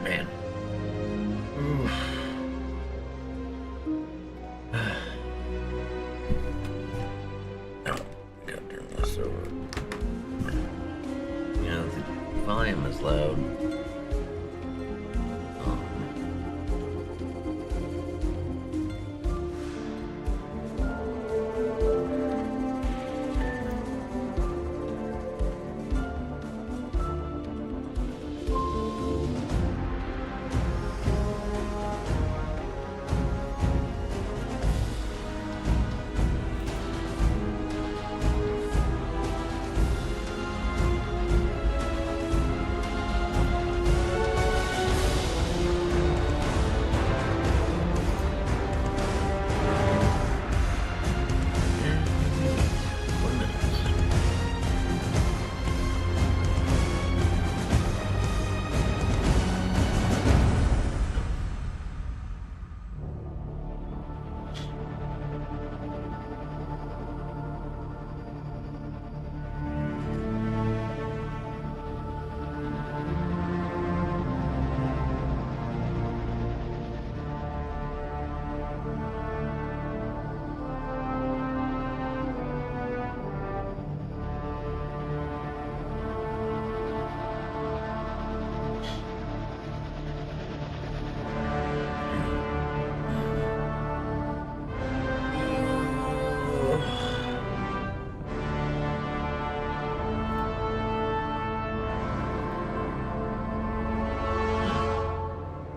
Man. Oof. Oh, gotta turn this over. Yeah, the volume is loud.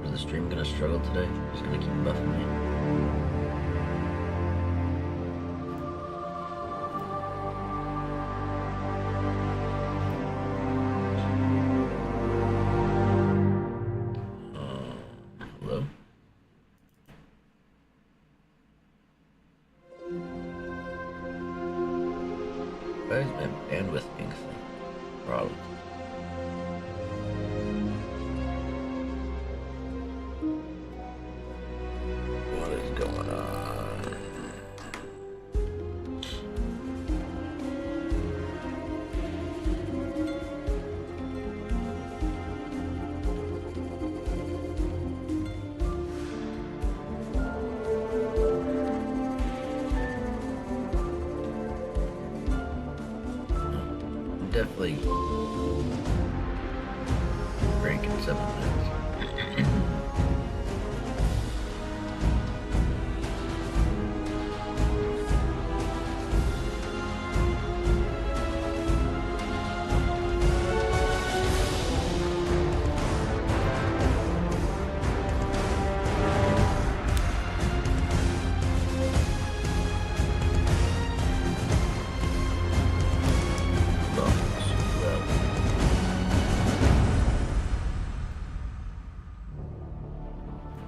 Is the stream gonna struggle today? Just gonna keep buffing me. Hello? Why is my bandwidth being throttled? What is going on? Definitely break in 7 minutes.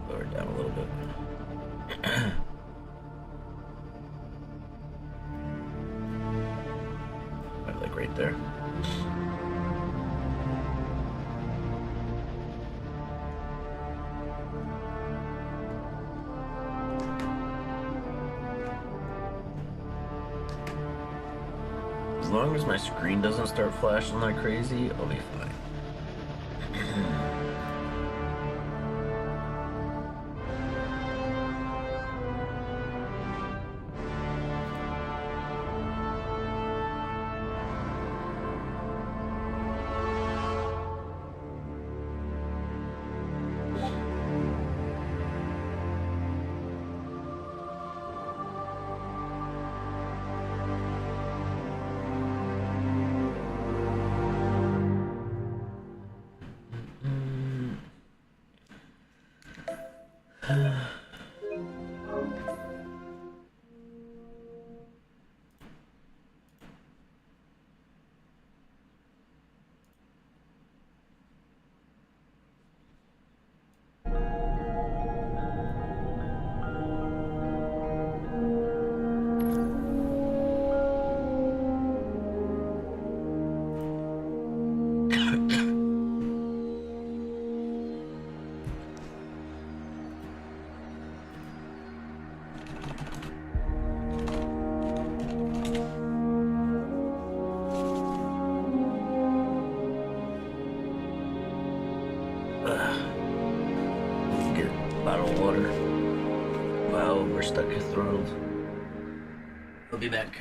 Lower it down a little bit. Maybe like right there. As long as my screen doesn't start flashing like crazy, I'll be fine. Need to get bottled water. Wow, we're stuck your throat. I'll be back.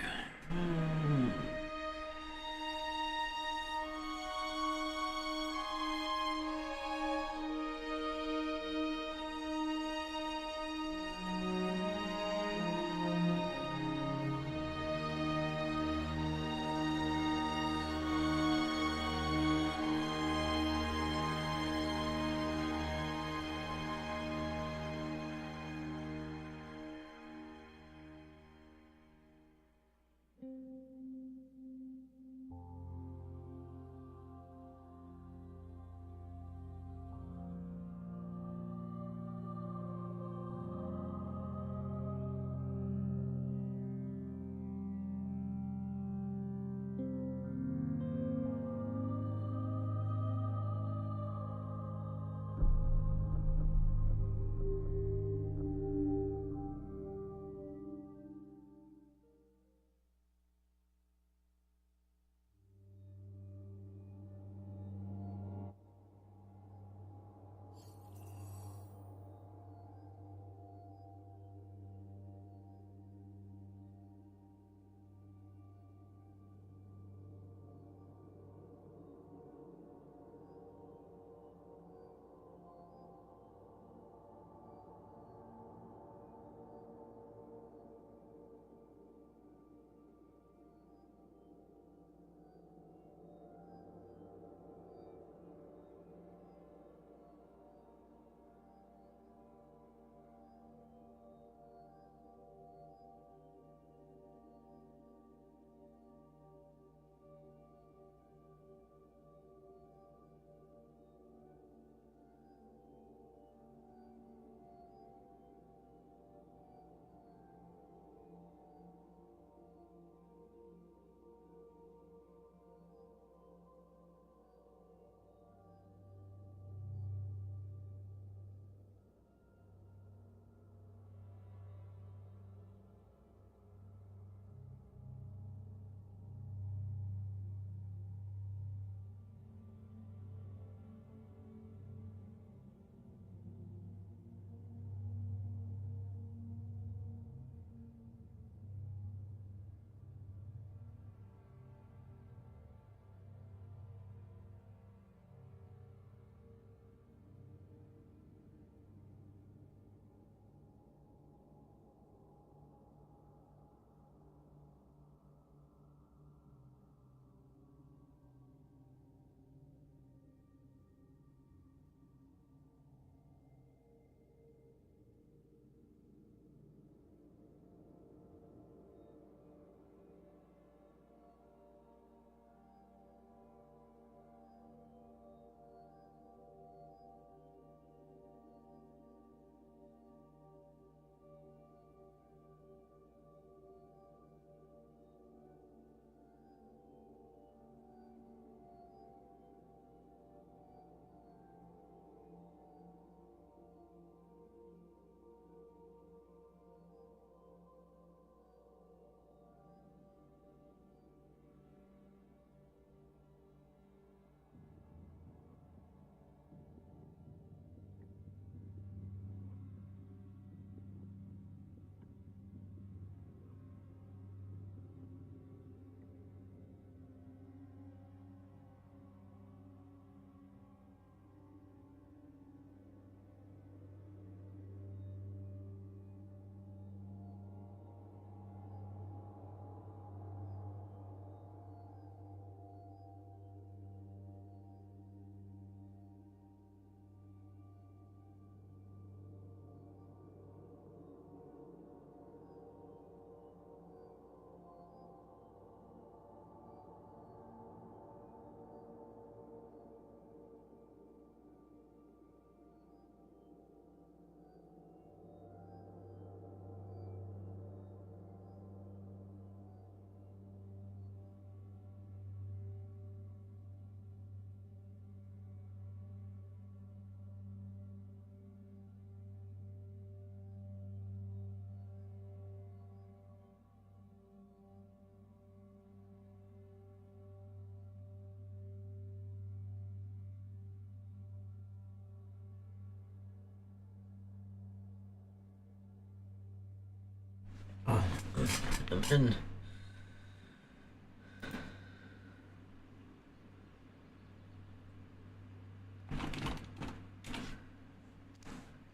I'm in.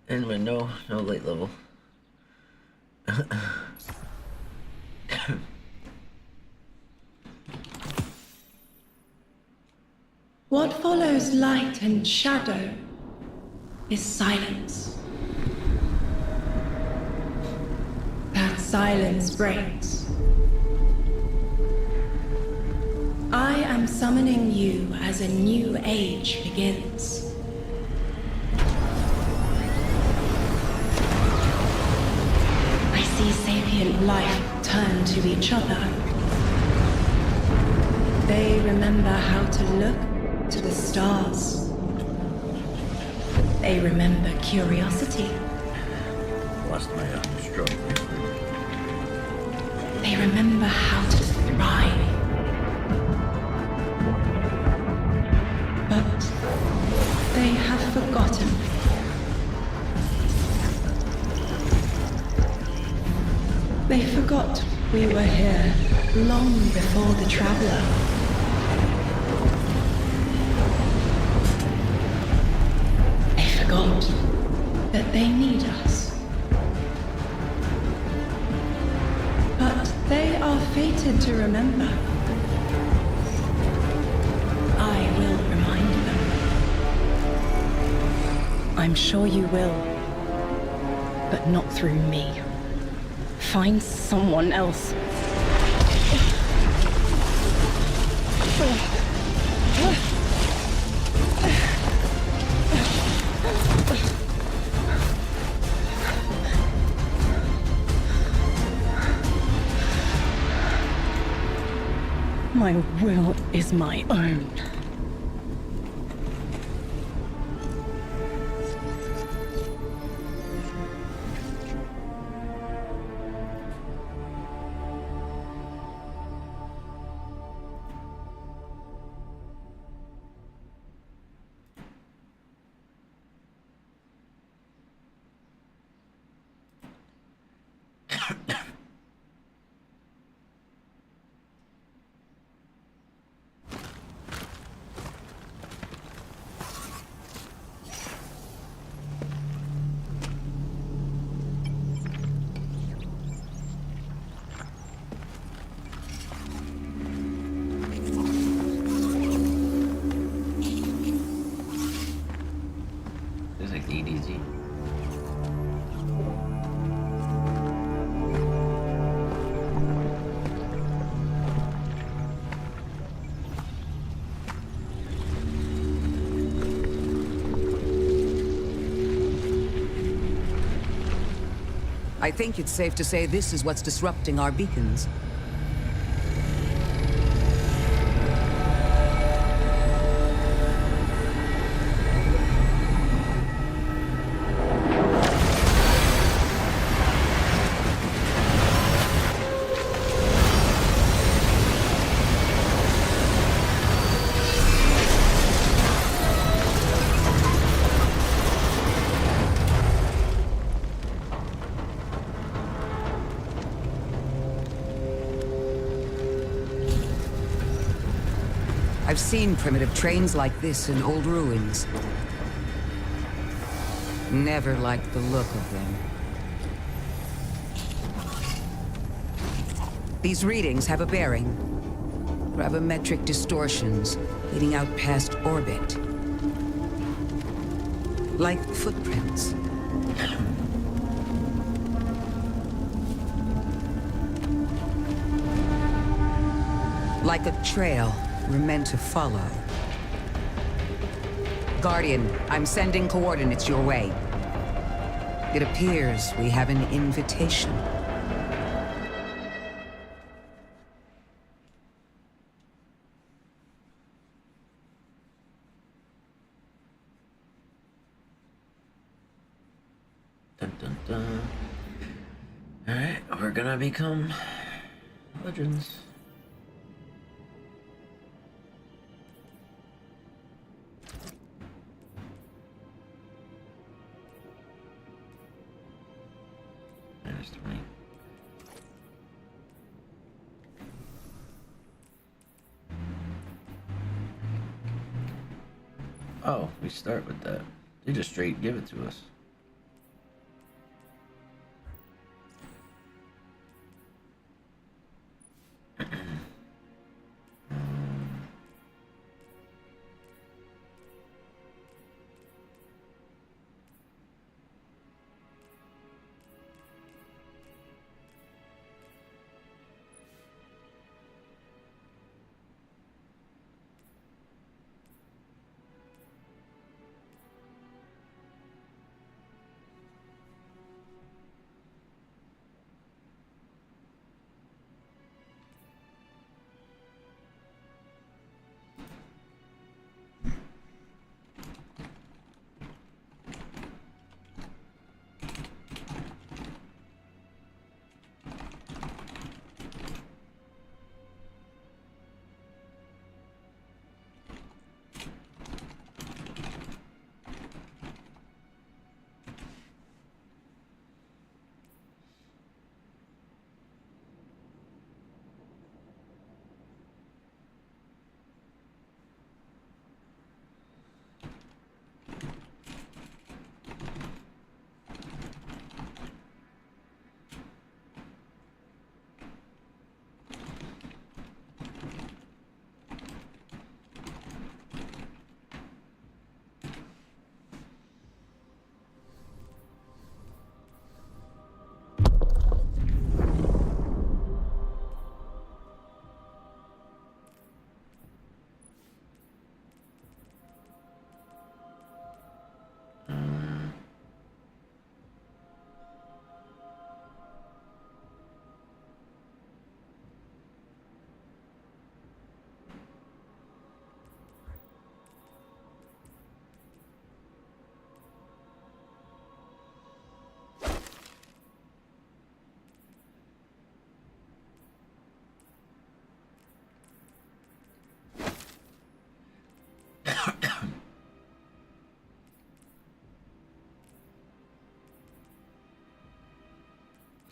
Anyway, no late level. What follows light and shadow is silence. That silence breaks. I am summoning you as a new age begins. I see sapient life turn to each other. They remember how to look to the stars. They remember curiosity. Lost my stroke. They remember how to thrive. But they have forgotten. They forgot we were here long before the Traveler. They forgot that they need us. But they are fated to remember. I will remind them. I'm sure you will, but not through me. Find someone else. My will is my own. There's like the EDZ. I think it's safe to say this is what's disrupting our beacons. I've seen primitive trains like this in old ruins. Never liked the look of them. These readings have a bearing. Gravimetric distortions leading out past orbit. Like footprints. Like a trail we're meant to follow. Guardian, I'm sending coordinates your way. It appears we have an invitation. Dun dun dun. Alright, we're gonna become legends. -20. Oh, we start with that. They just straight give it to us.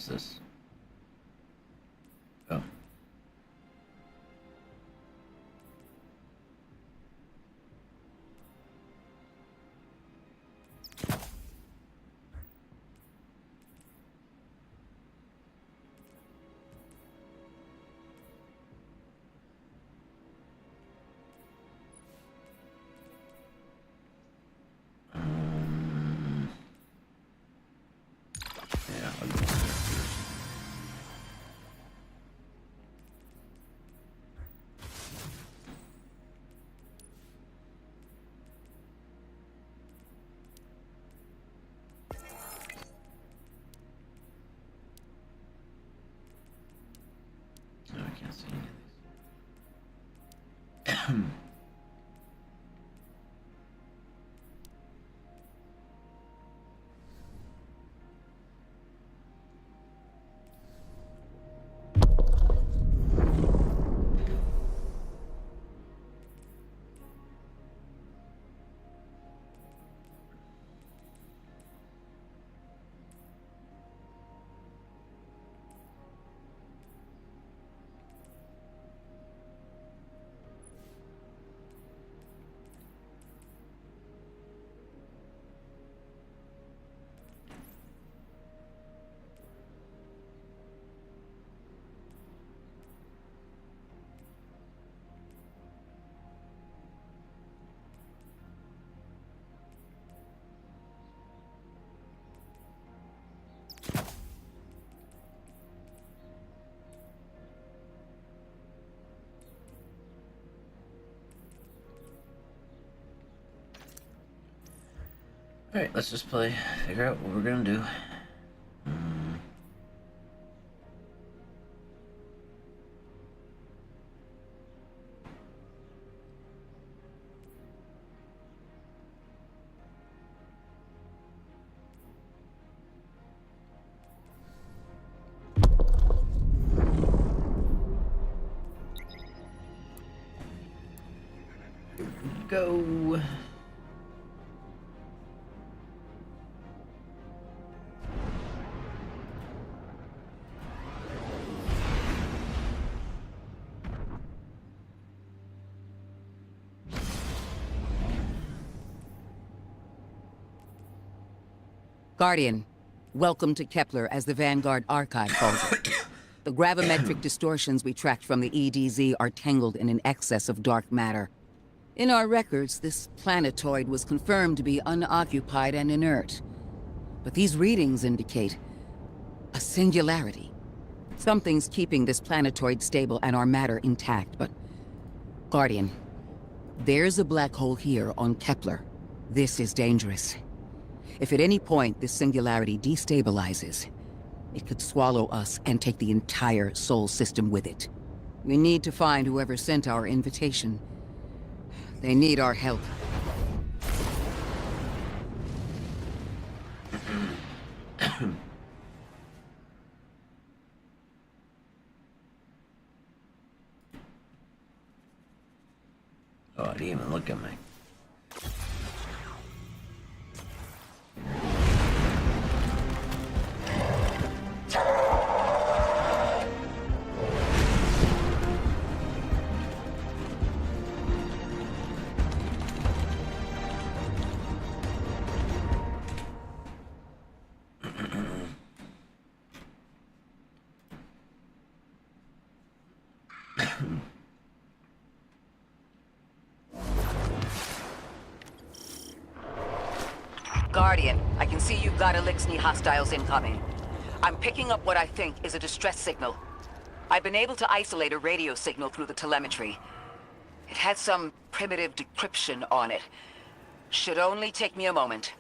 What's this? Oh. Yeah, I'll go first. No, I can't see any of these. Alright, let's just play. Figure out what we're gonna do. Go. Guardian, welcome to Kepler, as the Vanguard Archive calls it. The gravimetric distortions we tracked from the EDZ are tangled in an excess of dark matter. In our records, this planetoid was confirmed to be unoccupied and inert. But these readings indicate a singularity. Something's keeping this planetoid stable and our matter intact, but... Guardian, there's a black hole here on Kepler. This is dangerous. If at any point this singularity destabilizes, it could swallow us and take the entire Sol system with it. We need to find whoever sent our invitation. They need our help. Oh, I didn't even look at me. Guardian, I can see you've got Eliksni hostiles incoming. I'm picking up what I think is a distress signal. I've been able to isolate a radio signal through the telemetry. It had some primitive decryption on it. Should only take me a moment.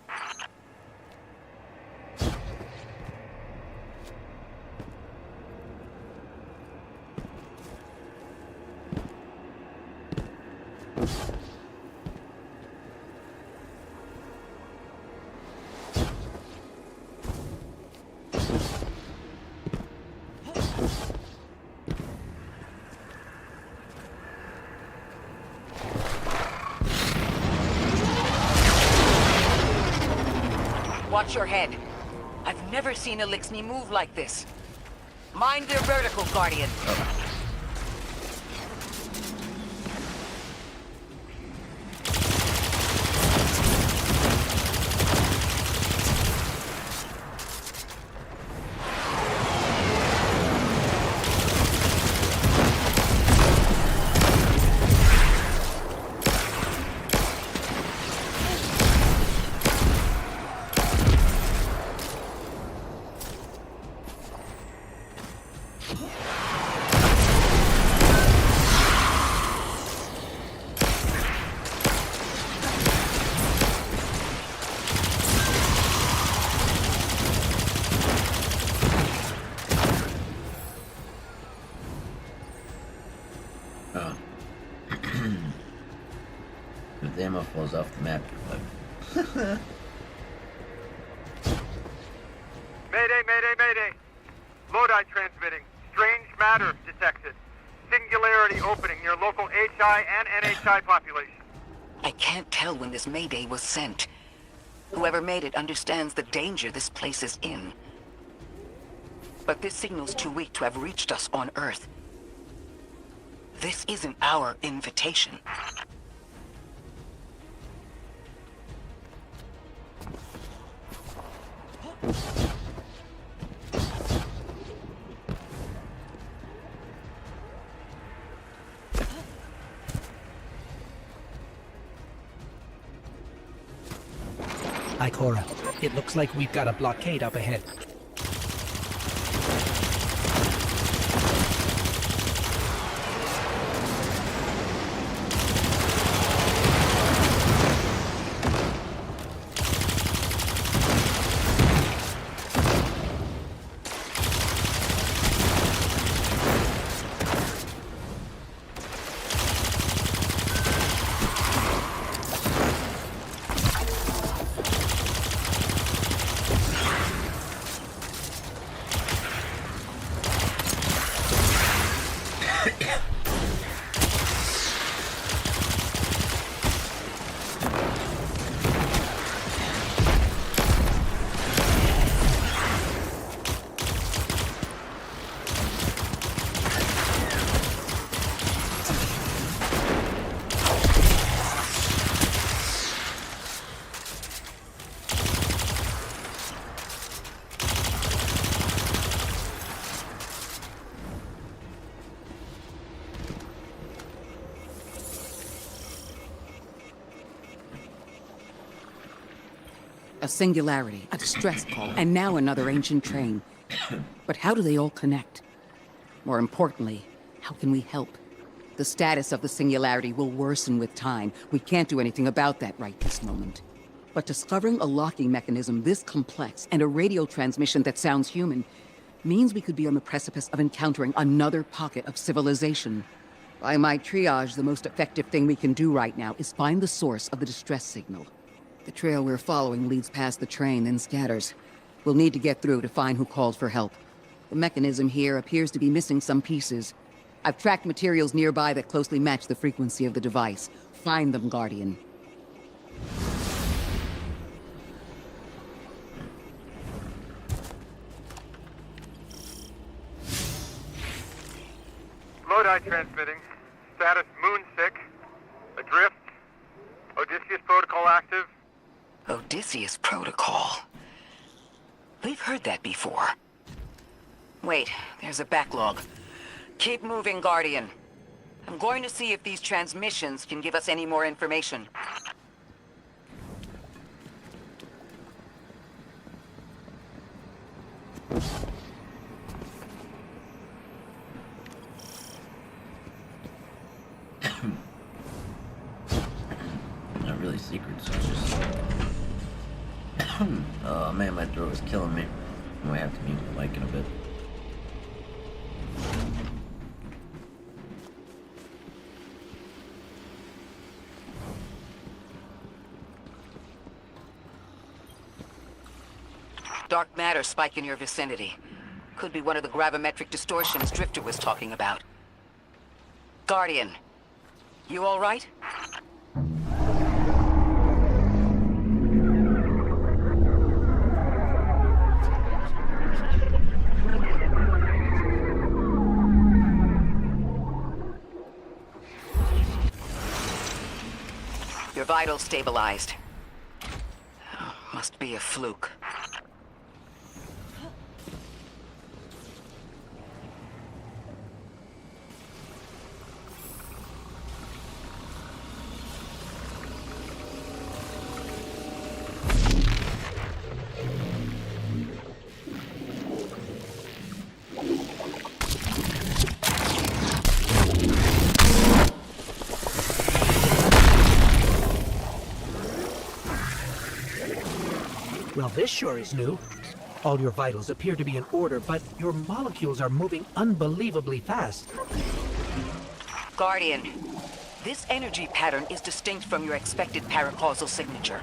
Watch your head. I've never seen Eliksni move like this. Mind their vertical, Guardian. Oh. If the ammo falls off the map, Mayday, mayday, mayday. Lodi transmitting. Strange matter detected. Singularity opening near local HI and NHI population. I can't tell when this Mayday was sent. Whoever made it understands the danger this place is in. But this signal's too weak to have reached us on Earth. This isn't our invitation. Ikora, it looks like we've got a blockade up ahead. A singularity, a distress call, and now another ancient train. But how do they all connect? More importantly, how can we help? The status of the singularity will worsen with time. We can't do anything about that right this moment. But discovering a locking mechanism this complex and a radio transmission that sounds human means we could be on the precipice of encountering another pocket of civilization. By my triage, the most effective thing we can do right now is find the source of the distress signal. The trail we're following leads past the train, then scatters. We'll need to get through to find who called for help. The mechanism here appears to be missing some pieces. I've tracked materials nearby that closely match the frequency of the device. Find them, Guardian. Lodi transmitting. Status moonsick. Adrift. Odysseus protocol active. Odysseus Protocol. We've heard that before. Wait, there's a backlog. Keep moving, Guardian. I'm going to see if these transmissions can give us any more information. Not really secret, so it's just... Oh man, my throat is killing me. I might have to mute the mic in a bit. Dark matter spike in your vicinity. Could be one of the gravimetric distortions Drifter was talking about. Guardian, you all right? Your vitals stabilized. Oh, must be a fluke. Well, this sure is new. All your vitals appear to be in order, but your molecules are moving unbelievably fast. Guardian, this energy pattern is distinct from your expected paracausal signature.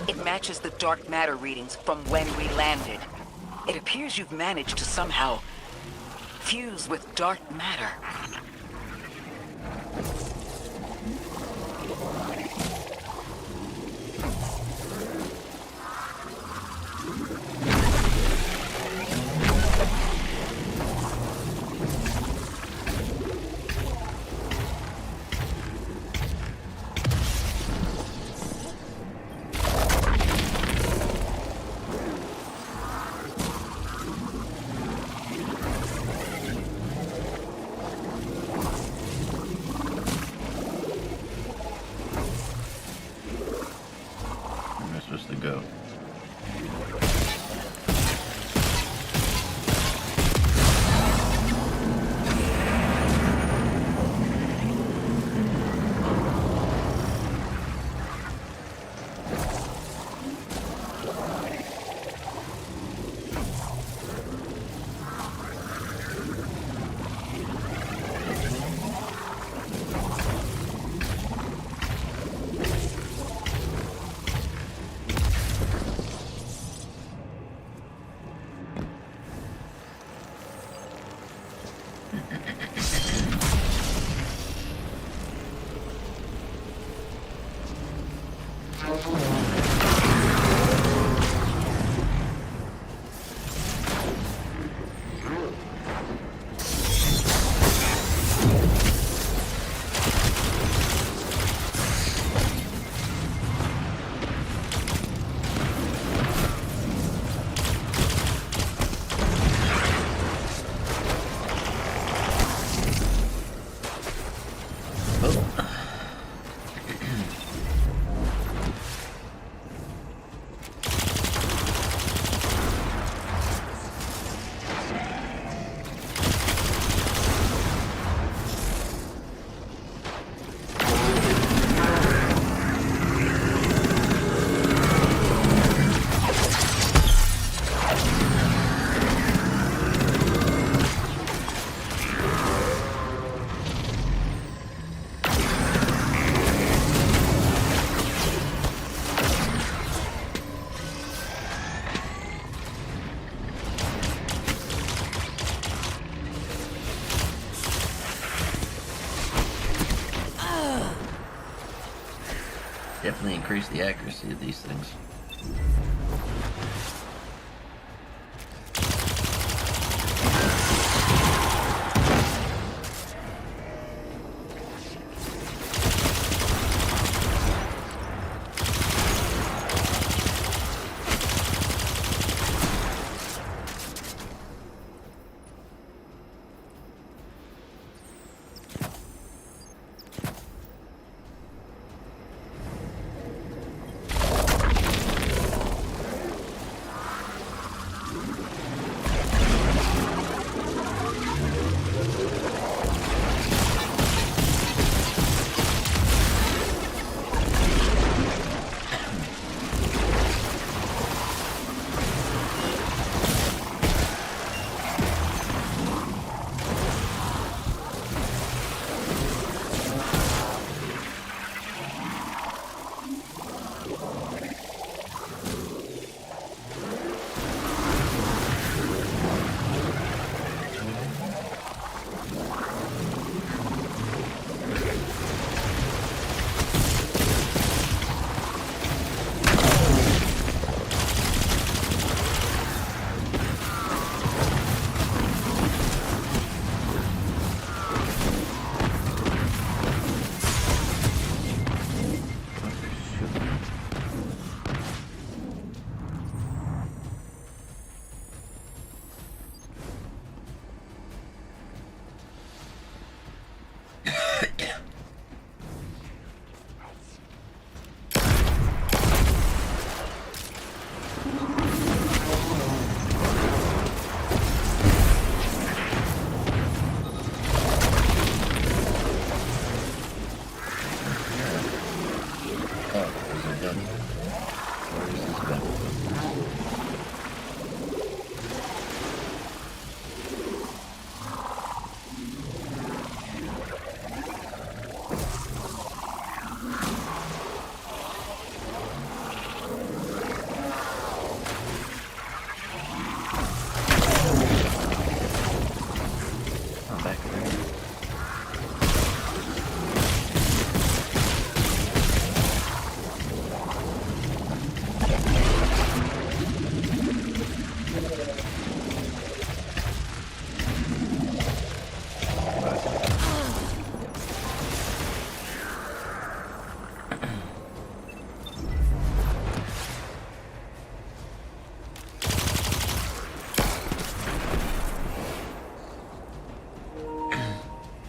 It matches the dark matter readings from when we landed. It appears you've managed to somehow fuse with dark matter. Supposed to go. definitely increase the accuracy of these things.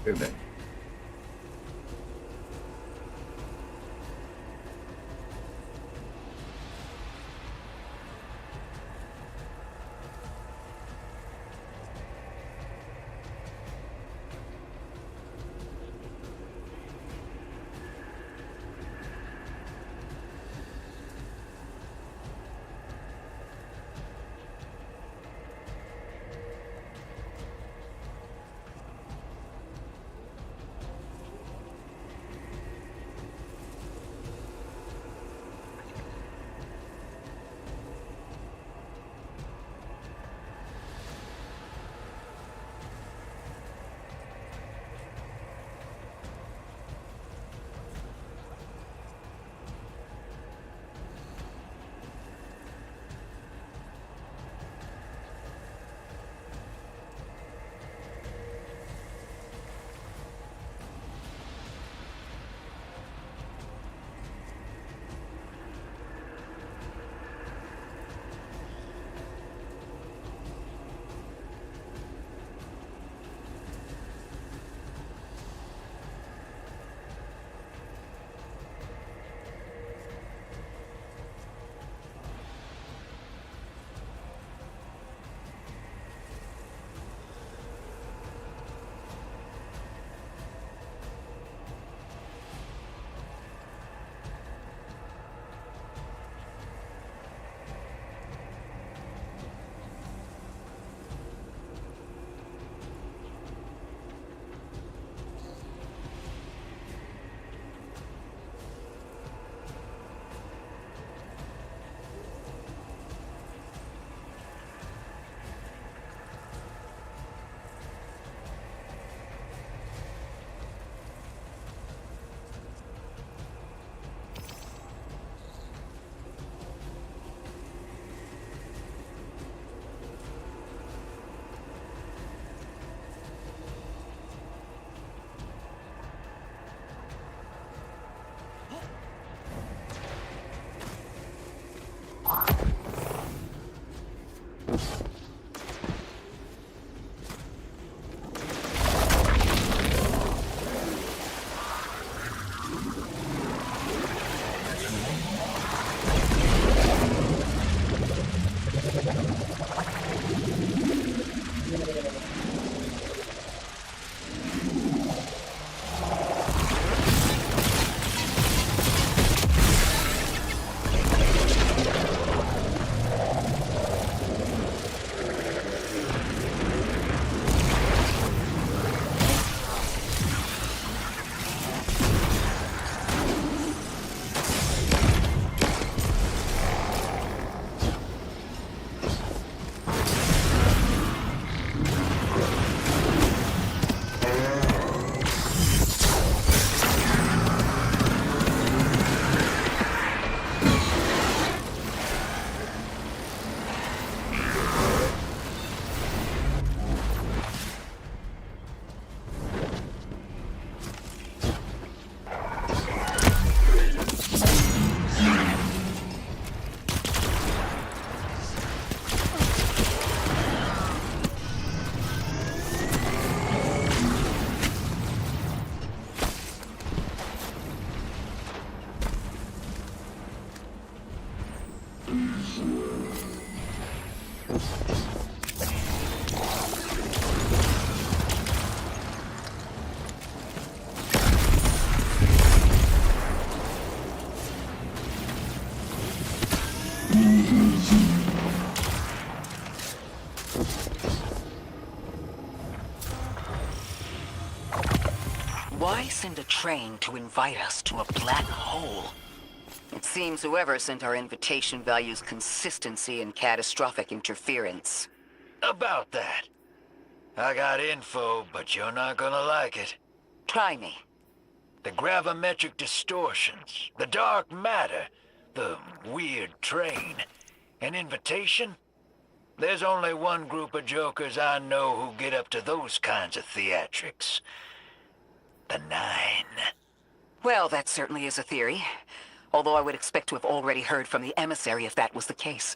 Perfect. Why send a train to invite us to a black hole? It seems whoever sent our invitation values consistency and catastrophic interference. About that. I got info, but you're not gonna like it. Try me. The gravimetric distortions, the dark matter, the weird train. An invitation? There's only one group of jokers I know who get up to those kinds of theatrics. The Nine. Well, that certainly is a theory. Although I would expect to have already heard from the emissary if that was the case.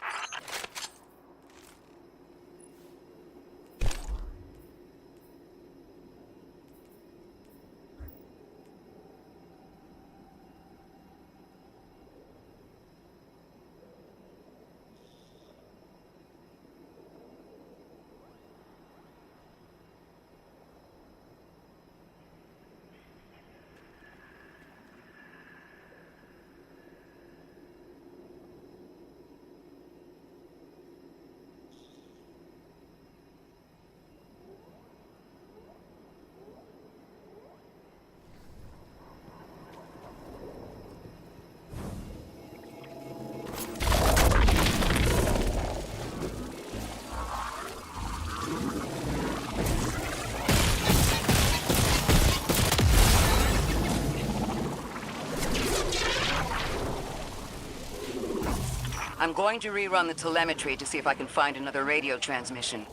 I'm going to rerun the telemetry to see if I can find another radio transmission.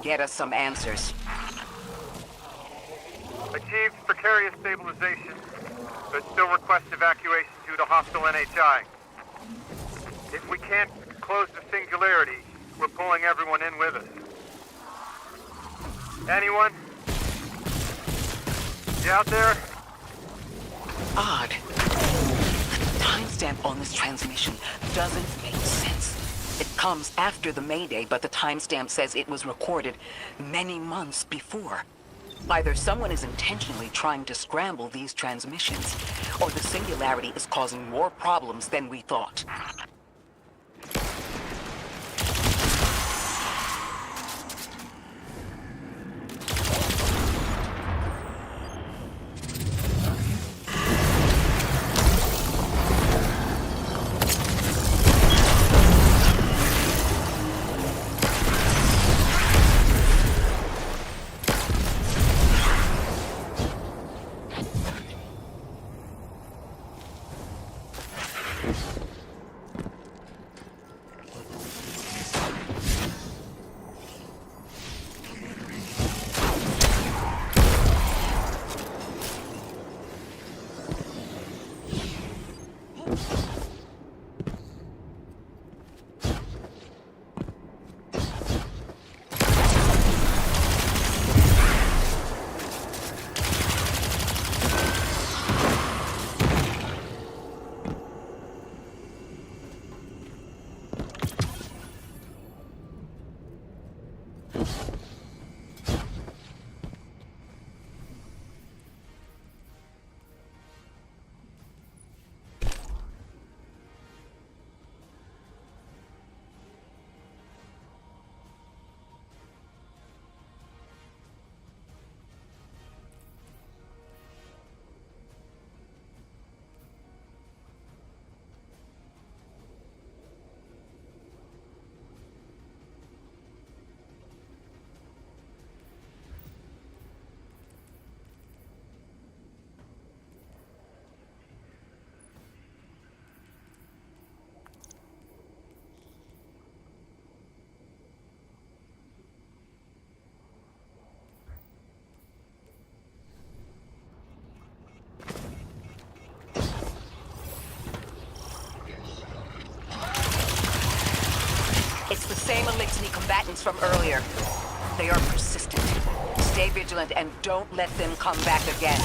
Get us some answers. Achieved precarious stabilization, but still request evacuation due to hostile NHI. If we can't close the singularity, we're pulling everyone in with us. Anyone? You out there? Odd. The timestamp on this transmission doesn't make sense. It comes after the Mayday, but the timestamp says it was recorded many months before. Either someone is intentionally trying to scramble these transmissions, or the singularity is causing more problems than we thought. It's the same Elixni combatants from earlier. They are persistent. Stay vigilant and don't let them come back again.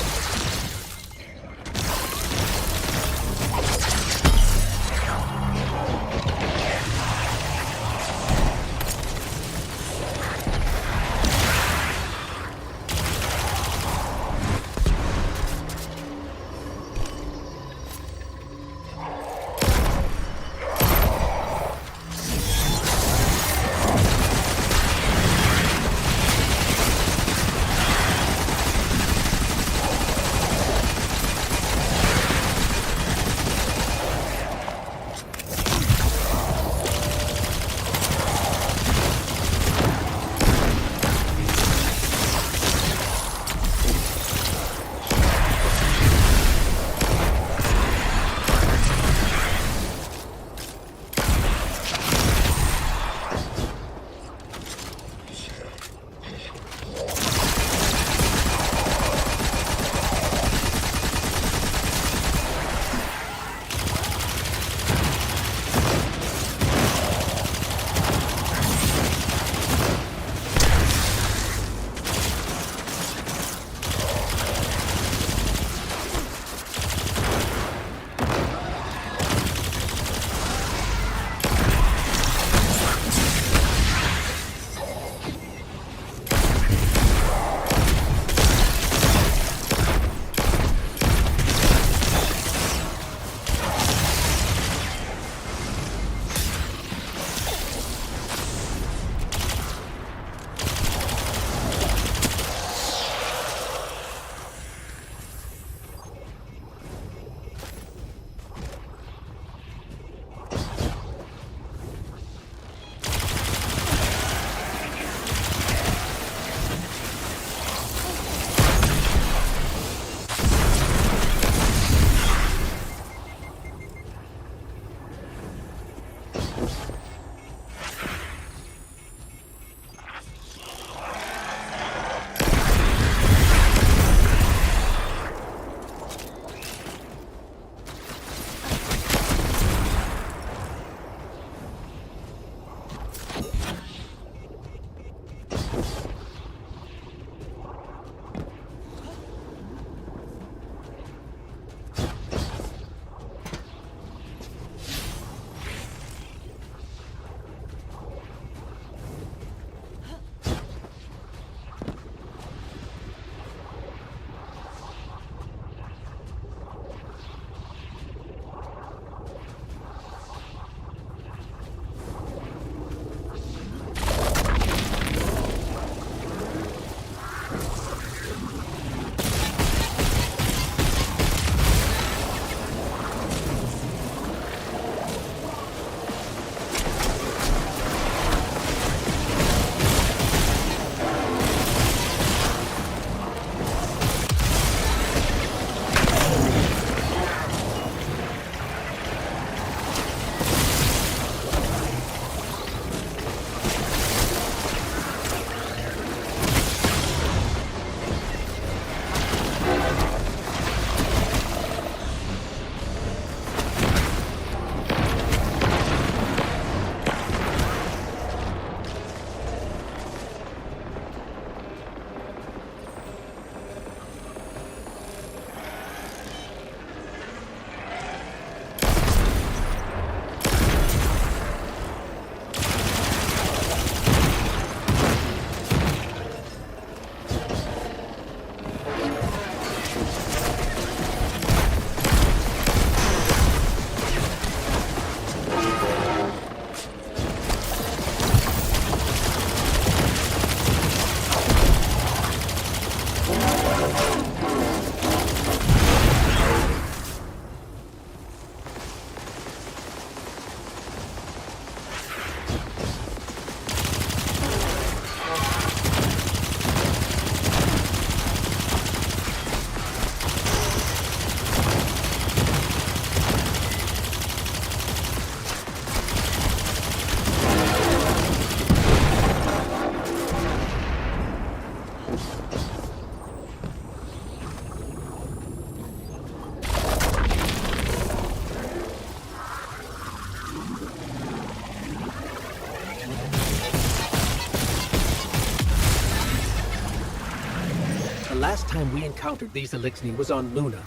Last time we encountered these Elixni was on Luna.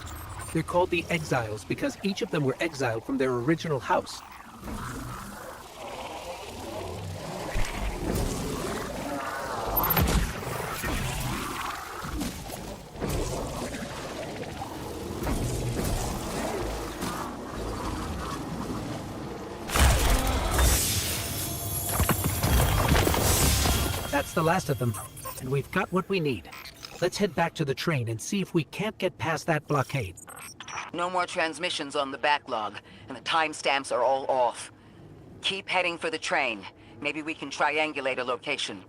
They're called the Exiles because each of them were exiled from their original house. That's the last of them, and we've got what we need. Let's head back to the train and see if we can't get past that blockade. No more transmissions on the backlog, and the timestamps are all off. Keep heading for the train. Maybe we can triangulate a location.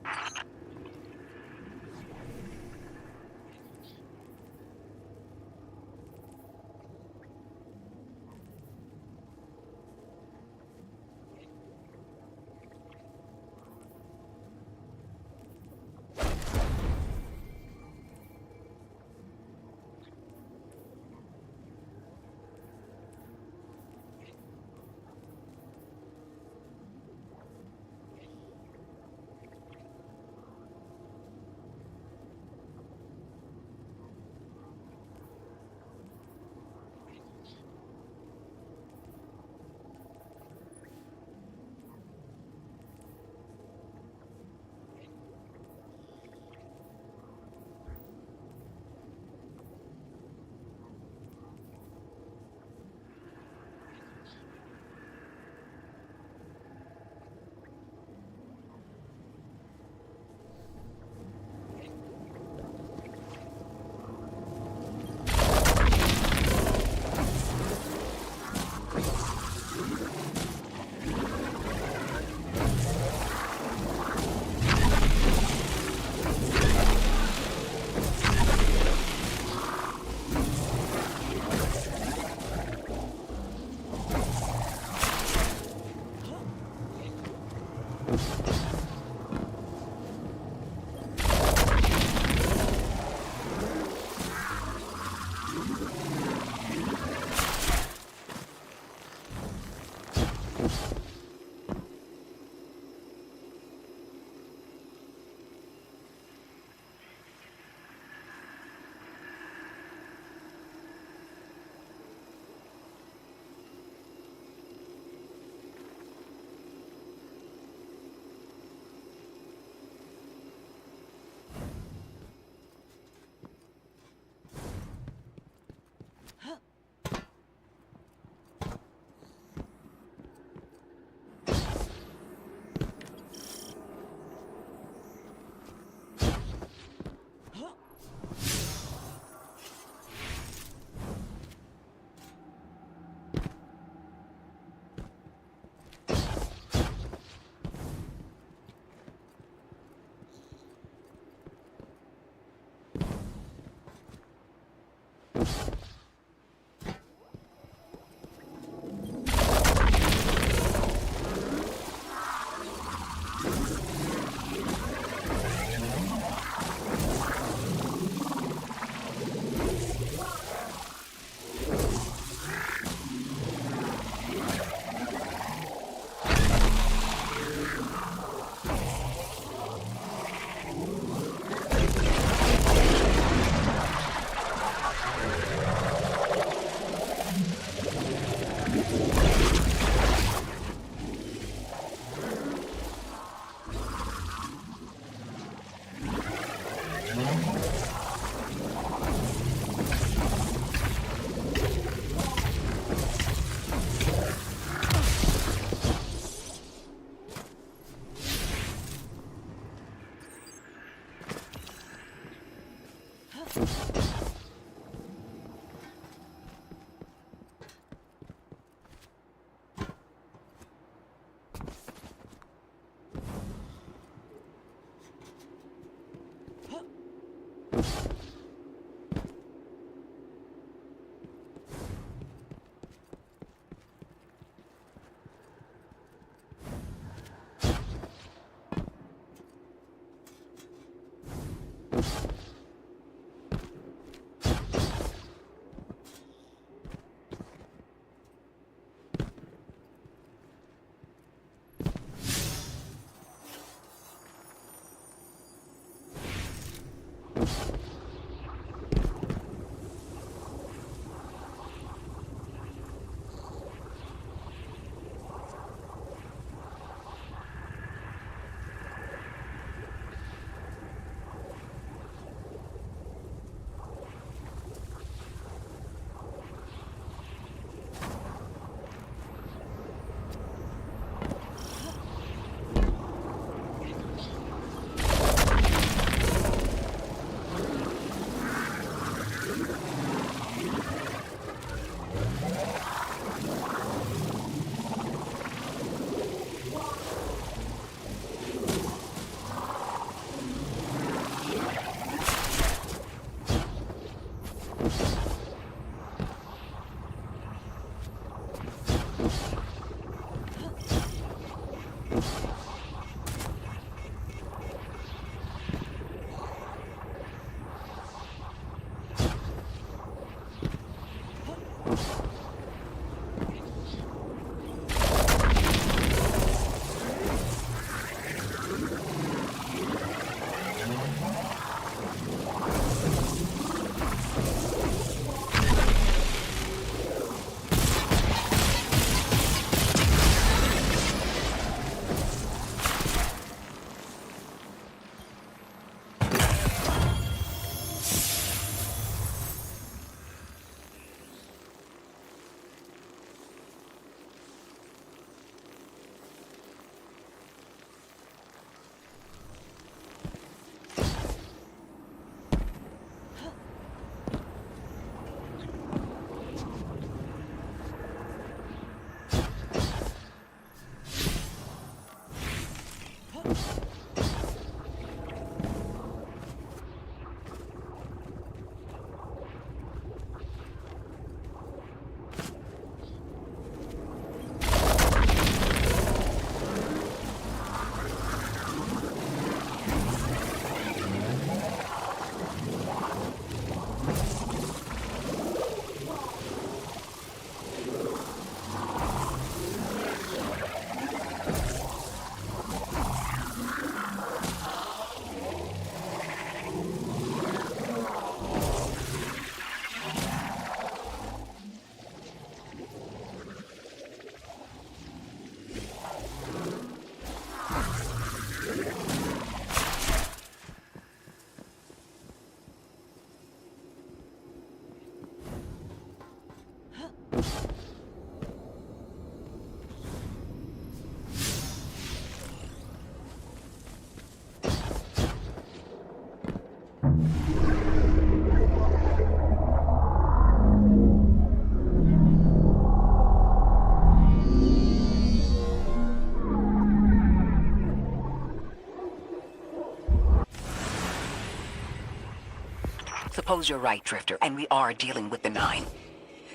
Suppose you're right, Drifter, and we are dealing with the Nine.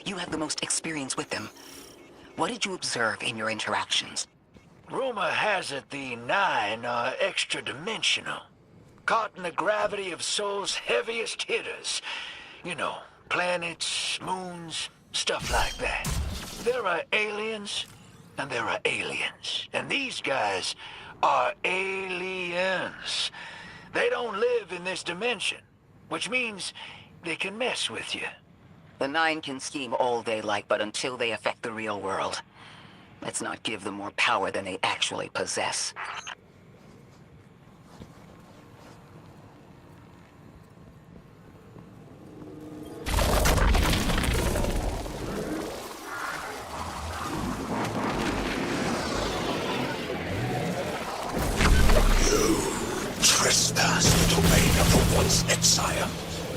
You have the most experience with them. What did you observe in your interactions? Rumor has it the Nine are extra-dimensional. Caught in the gravity of Sol's heaviest hitters. You know, planets, moons, stuff like that. There are aliens, and there are aliens. And these guys are aliens. They don't live in this dimension, which means they can mess with you. The Nine can scheme all they like, but until they affect the real world, let's not give them more power than they actually possess. Trespass the domain of the once exile,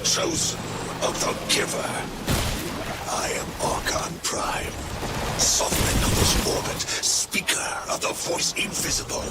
chosen of the giver. I am Archon Prime, sovereign of this orbit, speaker of the voice invisible.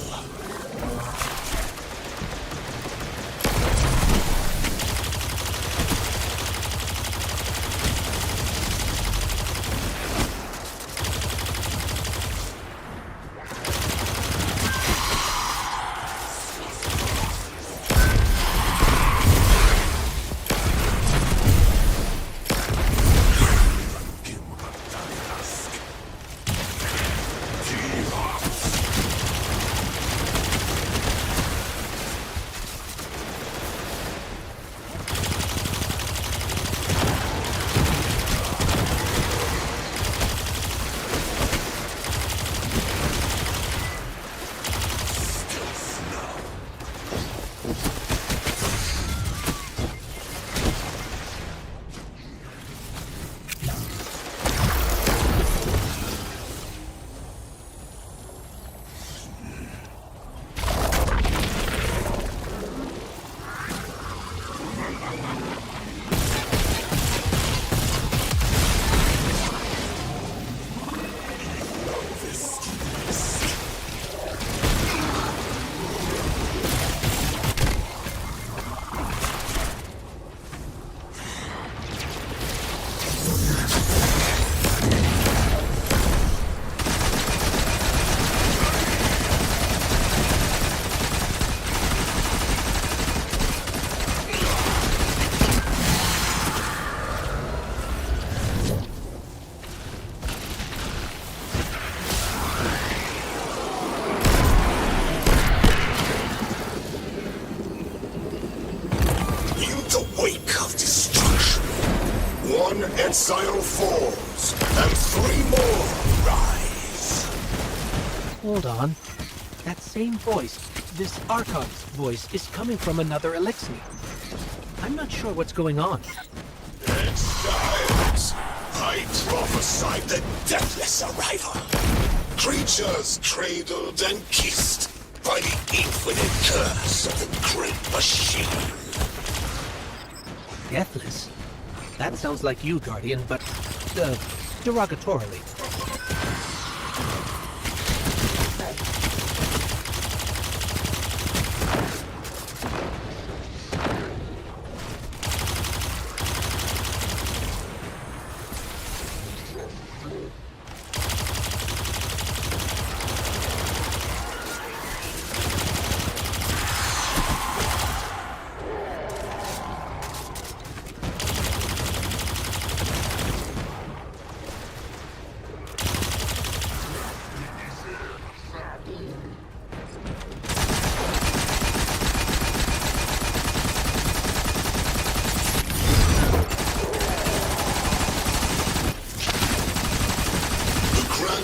Exile falls, and 3 more rise. Hold on. That same voice, this Archon's voice, is coming from another Eliksni. I'm not sure what's going on. Exiles, I prophesied the deathless arrival. Creatures cradled and kissed by the infinite curse of the great machine. Deathless? That sounds like you, Guardian, but, derogatorily.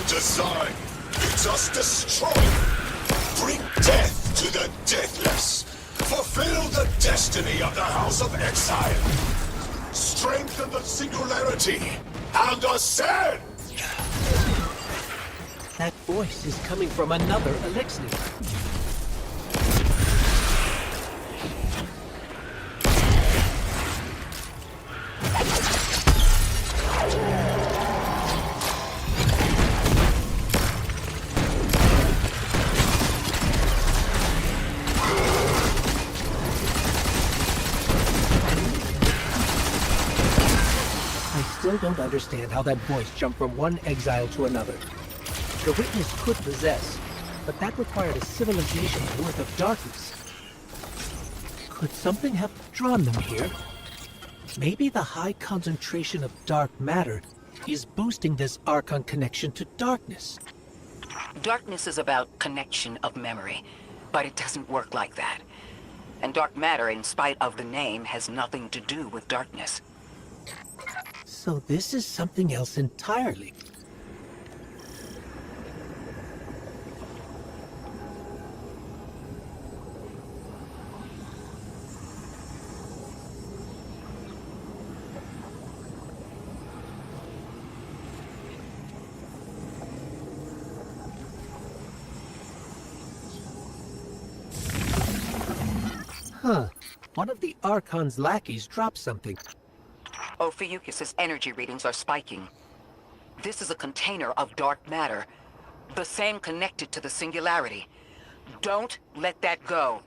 Design, it's us destroy. Bring death to the deathless. Fulfill the destiny of the House of Exile. Strengthen the singularity and ascend. That voice is coming from another Eliksni. still don't understand how that voice jumped from one exile to another. The witness could possess, but that required a civilization's worth of darkness. Could something have drawn them here? Maybe the high concentration of dark matter is boosting this Archon connection to darkness. Darkness is about connection of memory, but it doesn't work like that. And dark matter, in spite of the name, has nothing to do with darkness. So this is something else entirely. Huh. One of the Archon's lackeys dropped something. Ophiuchus's energy readings are spiking. This is a container of dark matter, the same connected to the Singularity. Don't let that go.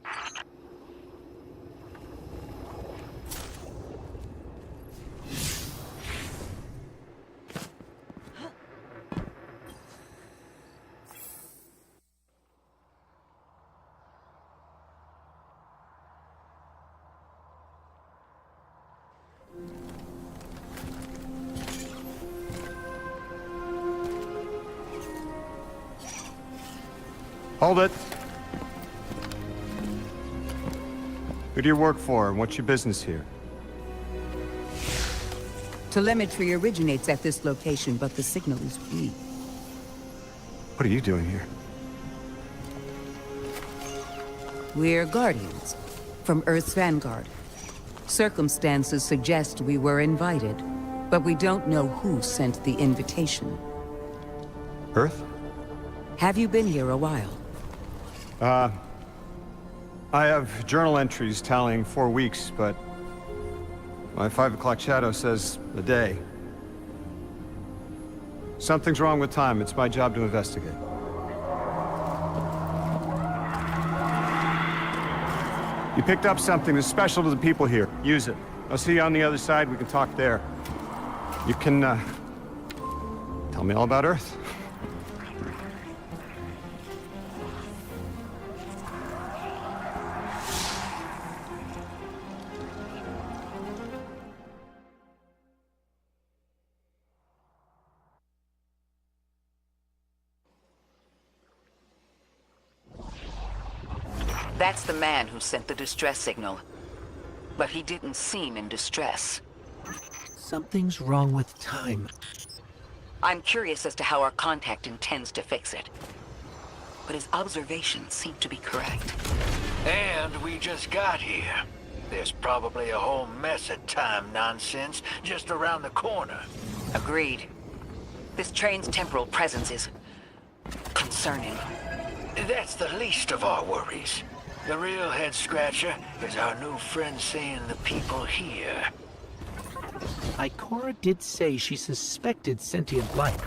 Hold it. Who do you work for, and what's your business here? Telemetry originates at this location, but the signal is weak. What are you doing here? We're Guardians, from Earth's Vanguard. Circumstances suggest we were invited, but we don't know who sent the invitation. Earth? Have you been here a while? I have journal entries tallying 4 weeks, but my 5 o'clock shadow says a day. Something's wrong with time. It's my job to investigate. You picked up something that's special to the people here. Use it. I'll see you on the other side. We can talk there. You can, tell me all about Earth. That's the man who sent the distress signal. But he didn't seem in distress. Something's wrong with time. I'm curious as to how our contact intends to fix it. But his observations seem to be correct. And we just got here. There's probably a whole mess of time nonsense just around the corner. Agreed. This train's temporal presence is concerning. That's the least of our worries. The real head-scratcher is our new friend seeing the people here. Ikora did say she suspected sentient life.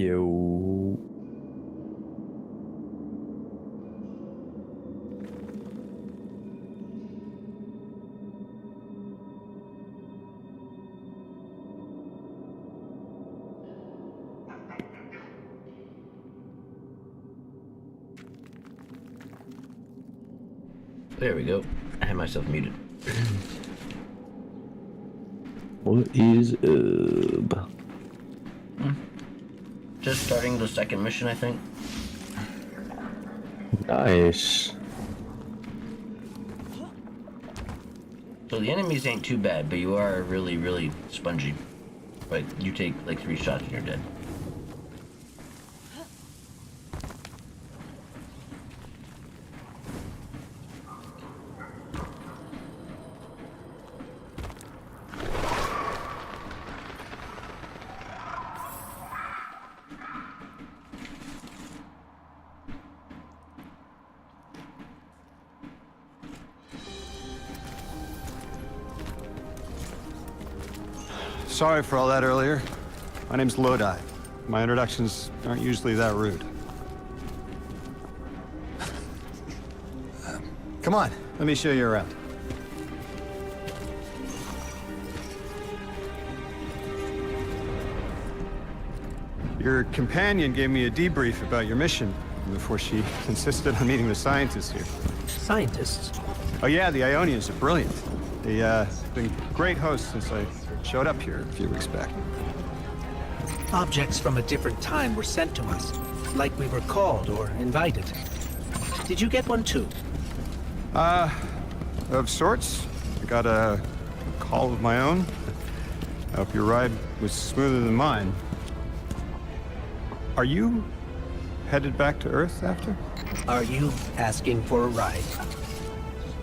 Yo. There we go. I had myself muted. What is up? Just starting the second mission, I think. Nice. So the enemies ain't too bad, but you are really, really spongy. Like, you take like 3 shots and you're dead. Sorry for all that earlier. My name's Lodi. My introductions aren't usually that rude. Come on, let me show you around. Your companion gave me a debrief about your mission before she insisted on meeting the scientists here. Scientists? Oh yeah, the Ionians are brilliant. They've been great hosts since I showed up here a few weeks back. Objects from a different time were sent to us, like we were called or invited. Did you get one too? Of sorts. I got a call of my own. I hope your ride was smoother than mine. Are you headed back to Earth after? Are you asking for a ride?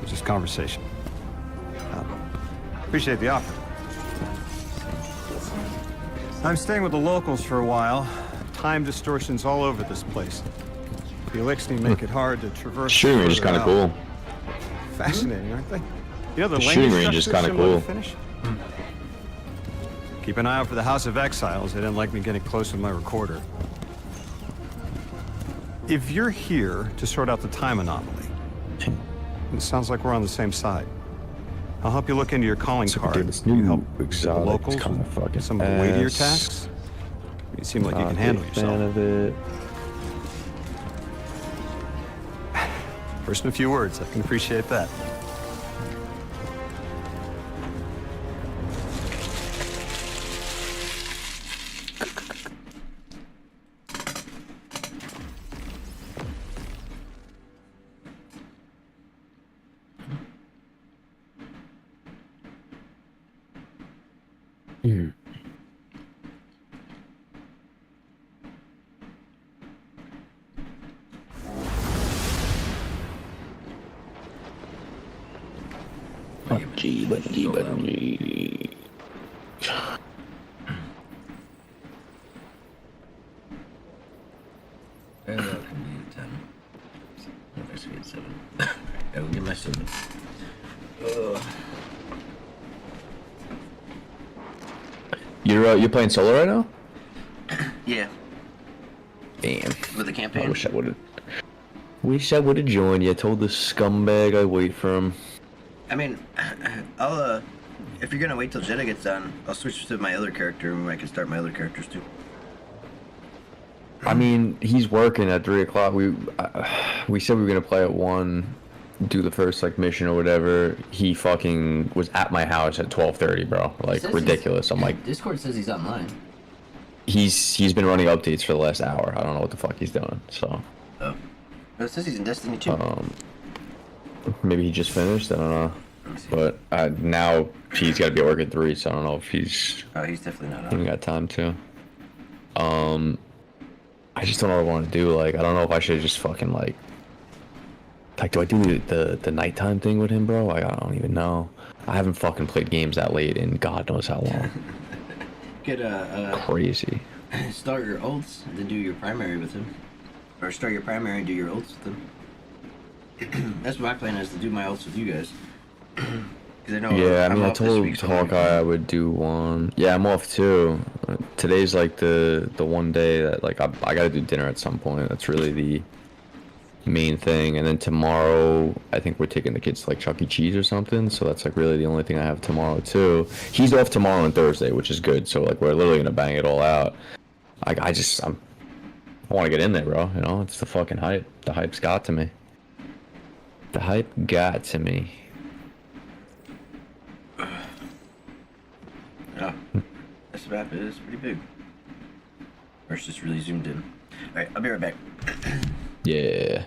Just conversation. Appreciate the offer. I'm staying with the locals for a while. Time distortions all over this place. The Elixni make it hard to traverse. Shooting range is kind of cool. Fascinating, aren't they? You know, the shooting range is kind of cool. Keep an eye out for the House of Exiles. They didn't like me getting close with my recorder. If you're here to sort out the time anomaly, it sounds like we're on the same side. I'll help you look into your calling card. This new help exotic locals kind of fucking some of the weightier tasks. You seem like you can handle yourself. Fan of it. First in a few words, I can appreciate that. Bungie. That can be a 10. I guess we get 7. I will get my 7. You're playing solo right now? Yeah. Damn. With the campaign? I wish I would've joined you. I told the scumbag I'd wait for him. I mean, I'll, if you're gonna wait till Jeddah gets done, I'll switch to my other character and I can start my other characters too. I mean, he's working at 3 o'clock. We said we were gonna play at 1, do the first like mission or whatever. He fucking was at my house at 12:30, bro. Like ridiculous. I'm like, Discord says he's online. He's been running updates for the last hour. I don't know what the fuck he's doing. So. Oh. It says he's in Destiny 2. Maybe he just finished. I don't know. But now he's got to be at work at 3, so I don't know if he's. Oh, he's definitely not. He got time to. I just don't know what I want to do. Like, I don't know if I should just fucking like, do I do the nighttime thing with him, bro? Like, I don't even know. I haven't fucking played games that late in God knows how long. Get crazy. Start your ults, then do your primary with him, or start your primary and do your ults with him. That's what my plan is, to do my ults with you guys. Cause I know. Yeah, I mean, I off this told week, so Hawkeye I would do one. Yeah, I'm off too. today's like the one day that like I gotta do dinner at some point. That's really the main thing. And then tomorrow, I think we're taking the kids to like Chuck E. Cheese or something. So that's like really the only thing I have tomorrow too. He's off tomorrow and Thursday, which is good. So like we're literally gonna bang it all out. I want to get in there, bro. You know, it's the fucking hype. The hype's got to me. The hype got to me. Yeah, this map is pretty big. Or it's just really zoomed in. Alright, I'll be right back. Yeah.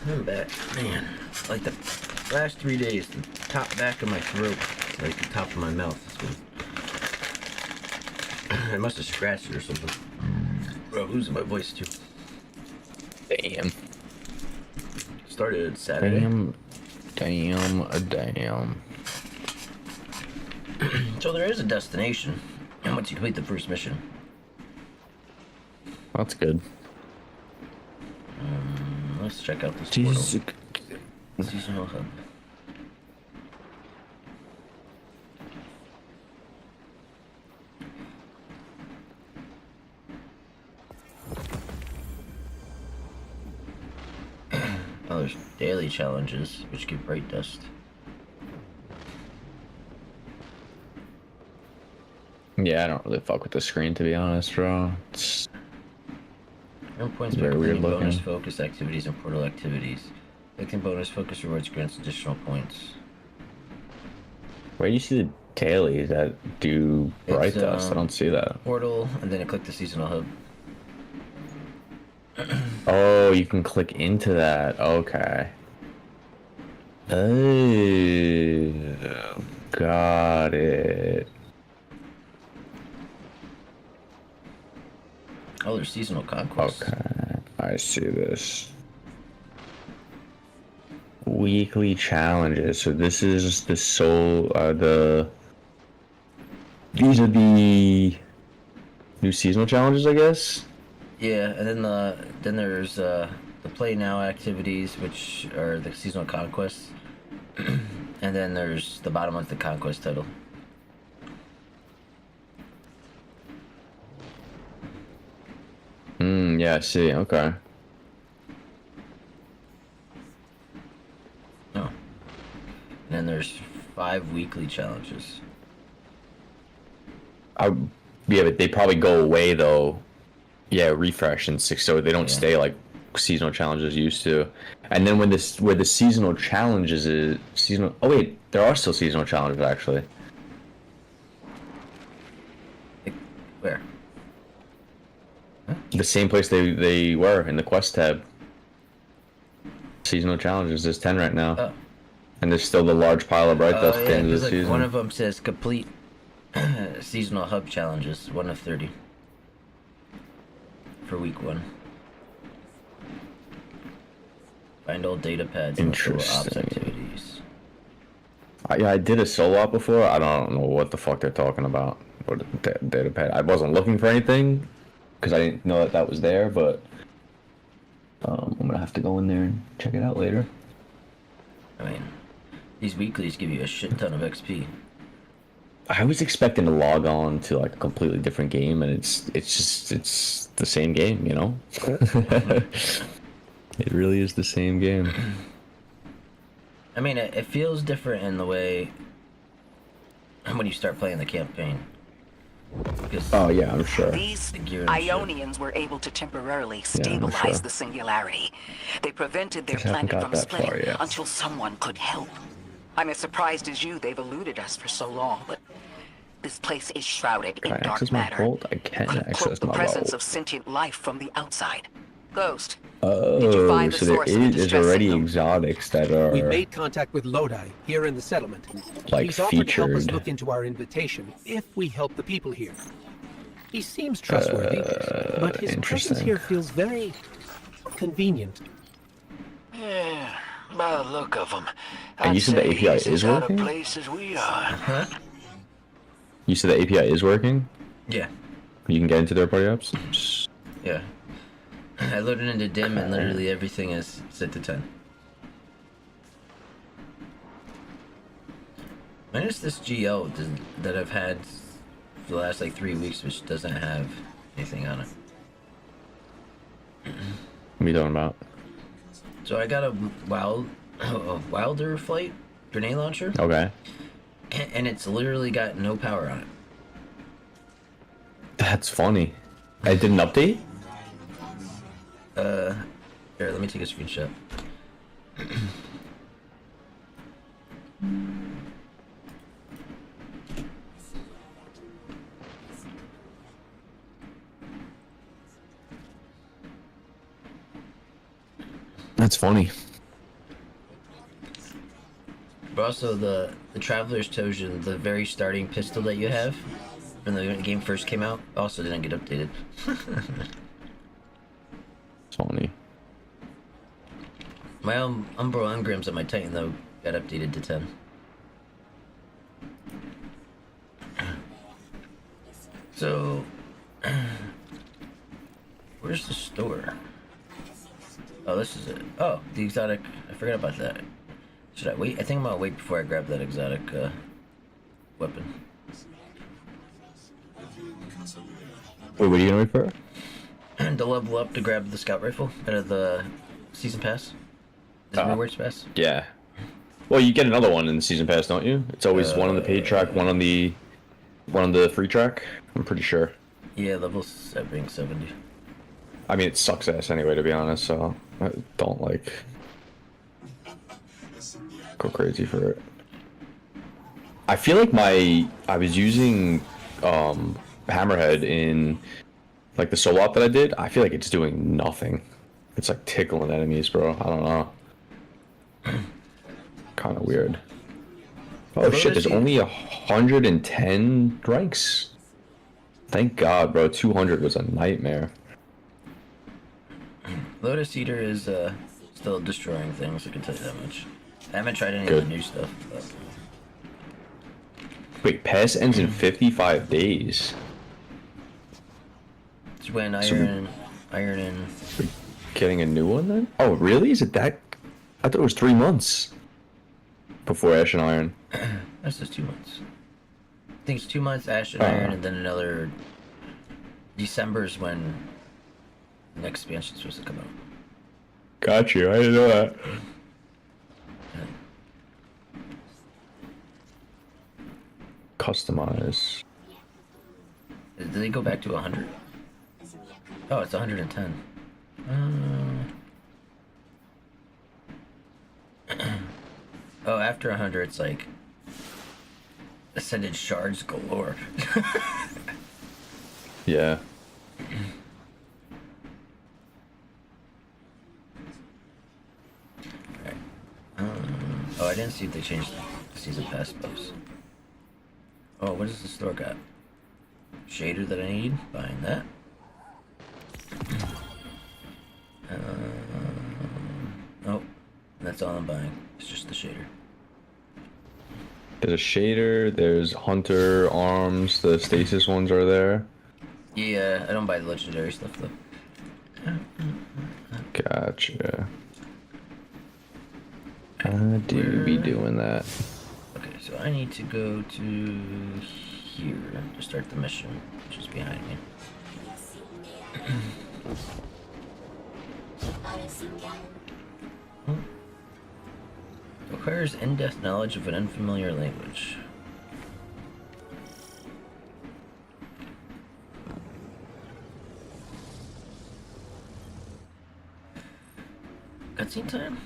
I'm back. Man, like the last 3 days, the top back of my throat, like the top of my mouth has been... I must have scratched it or something. Bro, I'm losing my voice too. Damn. Started Saturday. Damn. So there is a destination, and once you complete the first mission. That's good. Let's check out this Jesus. portal. Seasonal hub. Oh, there's daily challenges, which give bright dust. Yeah, I don't really fuck with the screen, to be honest, bro. It's Earn points by very weird completing bonus looking. focus activities and portal activities. Collecting bonus focus rewards grants additional points. Where do you see the dailies that do bright It's, dust? I don't see that. Portal, and then I click the seasonal hub. Oh, you can click into that. Okay. Oh, got it. Oh, there's seasonal conquests. Okay, I see this. Weekly challenges. So this is the these are the new seasonal challenges, I guess. Yeah, and then there's the play now activities, which are the seasonal conquests, and then there's the bottom of the conquest title. Yeah, I see. Okay. Oh. And then there's 5 weekly challenges. Yeah, but they probably go away though. Yeah, refresh and 6, so they don't stay like seasonal challenges used to. And then where the seasonal challenges is seasonal. Oh wait, there are still seasonal challenges actually. Where? The same place they were in the quest tab. Seasonal challenges. There's 10 right now. Oh. And there's still the large pile of bright dust at the end of the 'cause, like, season. one of them says complete seasonal hub challenges, 1 of 30 for week 1. Find all data pads and solo ops activities. Yeah, I did a solo op before. I don't know what the fuck they're talking about. What data pad? I wasn't looking for anything because I didn't know that was there. But I'm gonna have to go in there and check it out later. I mean, these weeklies give you a shit ton of XP. I was expecting to log on to like a completely different game, and it's the same game, you know. It really is the same game. I mean, it feels different in the way when you start playing the campaign. Oh yeah, I'm sure. These Ionians were able to temporarily stabilize the singularity. They prevented their planet from splitting until someone could help. I'm as surprised as you they've eluded us for so long, but this place is shrouded in dark matter. I can't access the presence of sentient life from the outside. Ghost. Oh, so there's already exotics that are. We made contact with Lodi here in the settlement. Like He's offered to help us featured. look into our invitation if we help the people here. He seems trustworthy, but his presence here feels very convenient. Yeah, by the look of them. And you said the API is working? Places we are. You said the API is working? Yeah. You can get into third-party apps? Yeah. I loaded into DIM and literally everything is set to 10. Minus this GL that I've had for the last like 3 weeks, which doesn't have anything on it. What are you talking about? So I got a Wilder Flight grenade launcher. Okay. And it's literally got no power on it. That's funny. I did an update? Here, let me take a screenshot. That's funny. But also the Traveler's Tosion, the very starting pistol that you have when the game first came out, also didn't get updated. It's funny. My Umbral Engrams on my Titan though got updated to 10. So where's the store? Oh, this is it. Oh, the exotic. I forgot about that. Should I wait? I think I'm gonna wait before I grab that exotic weapon. Wait, what are you gonna wait for? And to level up to grab the scout rifle out of the season pass. Is it rewards pass? Yeah. Well, you get another one in the season pass, don't you? It's always one on the paid track, one on the free track. I'm pretty sure. Yeah, level 70. I mean, it sucks ass anyway, to be honest. So I don't like go crazy for it. I feel like I was using Hammerhead in like the solo op that I did. I feel like it's doing nothing. It's like tickling enemies, bro. I don't know. Kind of weird. Oh shit! There's only 110 ranks. Thank God, bro. 200 was a nightmare. Lotus Eater is still destroying things, I can tell you that much. I haven't tried any of the new stuff. But... Wait, pass ends in 55 days. when So Iron and Getting a new one then? Oh, really? Is it that? I thought it was 3 months before Ash and Iron. that's just 2 months. I think it's 2 months Ash and Iron, and then another December's when the next expansion's supposed to come out. Got you. I didn't know that. Customize. Did they go back to 100? Oh, it's 110. Oh, after 100, it's like Ascended Shards galore. Yeah. Alright. Oh, I didn't see if they changed the season pass buffs. Oh, what does the store got? Shader that I need? Buying that. Nope. That's all I'm buying. It's just the shader. There's a shader, there's Hunter, Arms, the stasis ones are there. Yeah, I don't buy the legendary stuff though. Gotcha. I do be doing that. Okay, so I need to go to here to start the mission, which is behind me. Requires in-depth knowledge of an unfamiliar language. Cutscene time?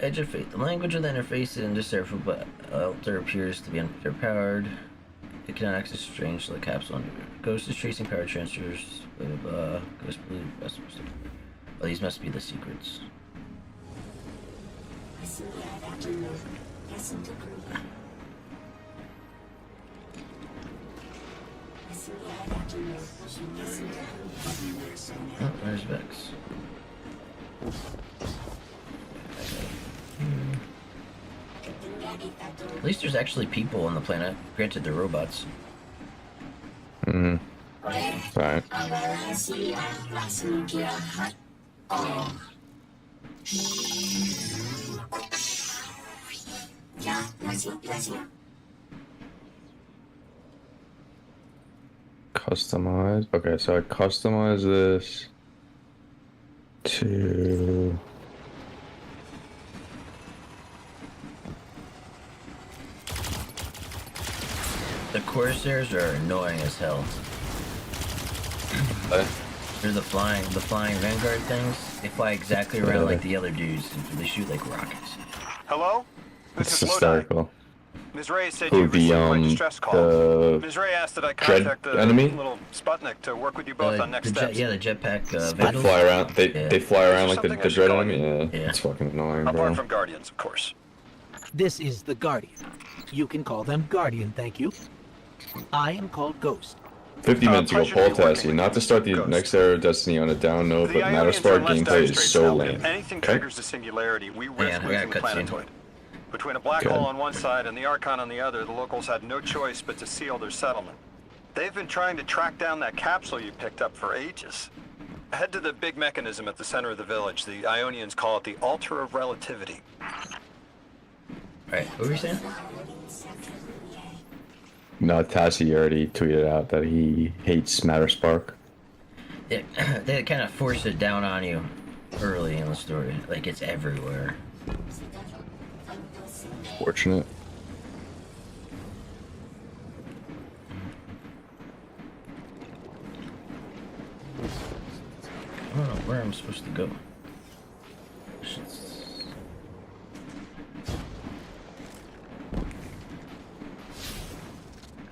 Edge of Fate. The language of the interface is indecipherable, but Alter appears to be underpowered. It cannot access strange like capsule under it. Ghost is tracing power transfers. Blah blah blah. Ghost believe best. Oh, these must be the secrets. Oh, there's Vex. At least there's actually people on the planet. Granted, they're robots. Mm-hmm. Right. Customize. Okay, so I customize this to... The Corsairs are annoying as hell. They're the flying Vanguard things. They fly exactly around like the other dudes, and they shoot like rockets. Hello? This It's is Lodi. hysterical. Ms. Ray said Who, you received my the, distress call. the Ms. Ray asked that I Dread contact the enemy? little Sputnik to work with you both on next steps. The jetpack. They Vandals. fly around. They Yeah. they fly around like Something I the should dread call enemy. you. Yeah, Yeah. it's fucking annoying, bro. Apart from Guardians, of course. This is the Guardian. You can call them Guardian, thank you. I am called Ghost. 50 minutes ago, pleasure to Paul be working Tassi. with Not you, to start the Ghost. next era of Destiny on a down note, The but Ionians Mattersport are in less gameplay dire is straits so now. lame. If anything Okay? triggers the singularity, we risk I got losing the a cutscene. planetoid. Between a black Good. hole on one side and the Archon on the other, the locals had no choice but to seal their settlement. They've been trying to track down that capsule you picked up for ages. Head to the big mechanism at the center of the village. The Ionians call it the Altar of Relativity. Alright, what were you saying? No, Tassi already tweeted out that he hates Matterspark. Yeah, they kind of force it down on you early in the story. Like it's everywhere. Fortunate. I don't know where I'm supposed to go.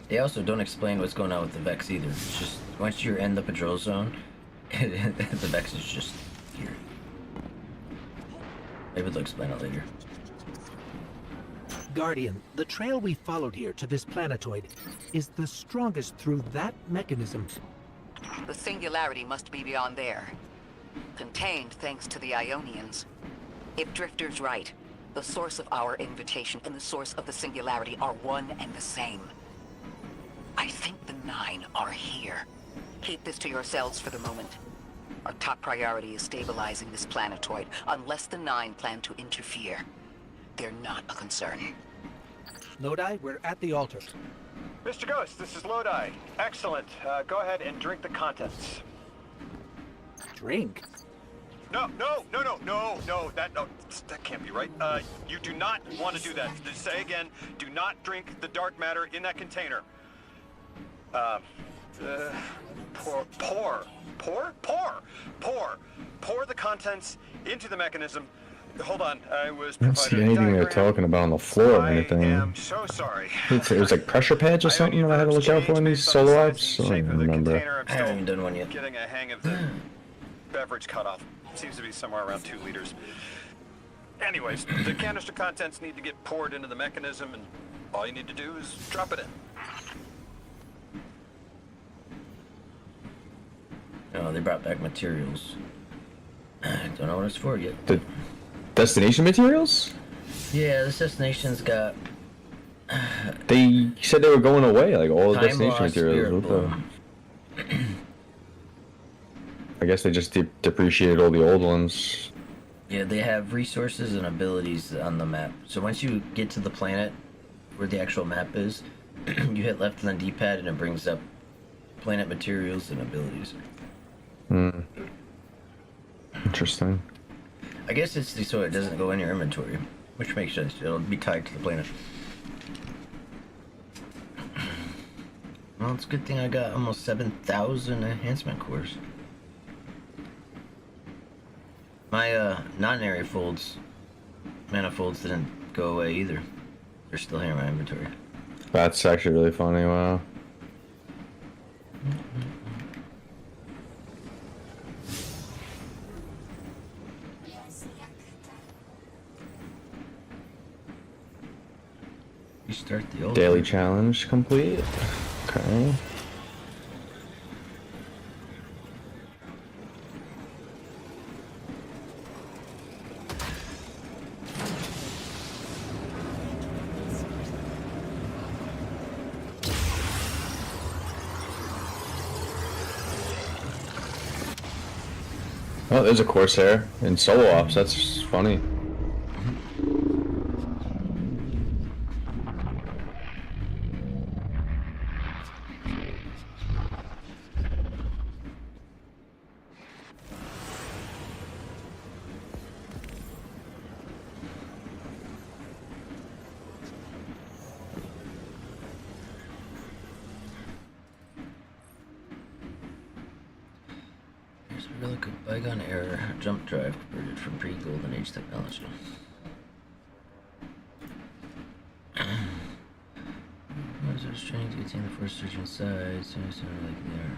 They also don't explain what's going on with the Vex either. It's just once you're in the patrol zone, the Vex is just here. Maybe they'll explain it later. Guardian, the trail we followed here to this planetoid is the strongest through that mechanism. The singularity must be beyond there. Contained thanks to the Ionians. If Drifter's right, the source of our invitation and the source of the singularity are one and the same. I think the Nine are here. Keep this to yourselves for the moment. Our top priority is stabilizing this planetoid, unless the Nine plan to interfere. They're not a concern. Lodi, we're at the altar. Mr. Ghost, this is Lodi. Excellent. Go ahead and drink the contents. Drink? No, that can't be right. You do not want to do that. Say again, do not drink the dark matter in that container. Pour the contents into the mechanism. Hold on, I was I don't see anything they're talking about on the floor or anything. I am so sorry. It was like pressure pads or something that I had to look out for in these solo ops. I don't even remember. I haven't even done one yet. Getting a hang of the beverage cutoff. Seems to be somewhere around 2 liters. Anyways, the canister contents need to get poured into the mechanism, and all you need to do is drop it in. Oh, they brought back materials. Don't know what it's for yet. The destination materials? Yeah, this destination's got... They said they were going away, like all the Time destination lost, materials. spirit What the... I guess they just depreciated all the old ones. Yeah, they have resources and abilities on the map. So once you get to the planet where the actual map is, you hit left on the D-pad and it brings up planet materials and abilities. Hmm. Interesting. I guess it's so it doesn't go in your inventory, which makes sense. It'll be tied to the planet. Well, it's a good thing I got almost 7,000 enhancement cores. My non-area manifolds didn't go away either. They're still here in my inventory. That's actually really funny, wow. You start the old Daily challenge complete. Okay. Oh, there's a Corsair in solo ops. That's funny. Here's a really good bygone era jump drive converted from pre-Golden Age technology. Users training to attain the first surge inside, sooner like there.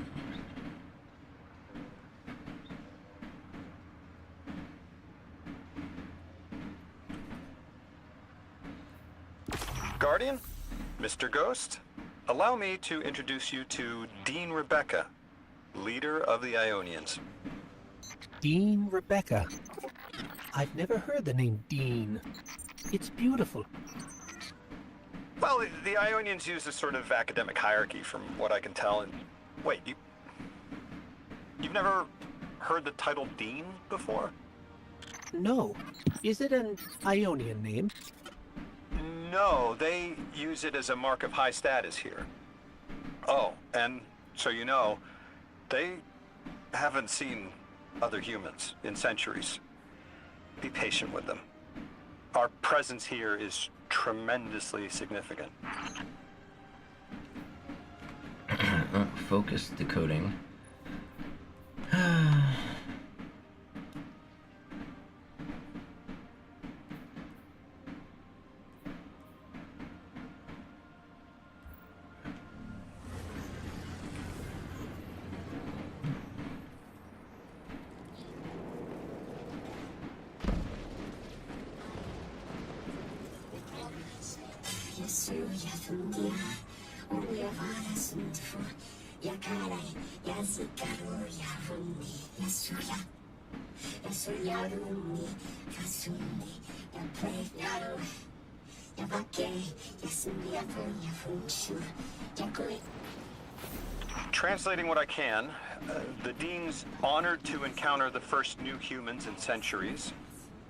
Guardian, Mr. Ghost, allow me to introduce you to Dean Rebecca, leader of the Ionians. Dean Rebecca. I've never heard the name Dean. It's beautiful. Well, the Ionians use a sort of academic hierarchy from what I can tell, and... Wait, you've never heard the title Dean before? No. Is it an Ionian name? No, they use it as a mark of high status here. Oh, and so you know, they haven't seen other humans in centuries. Be patient with them. Our presence here is tremendously significant. Focus decoding. Translating what I can, the Dean's honored to encounter the first new humans in centuries.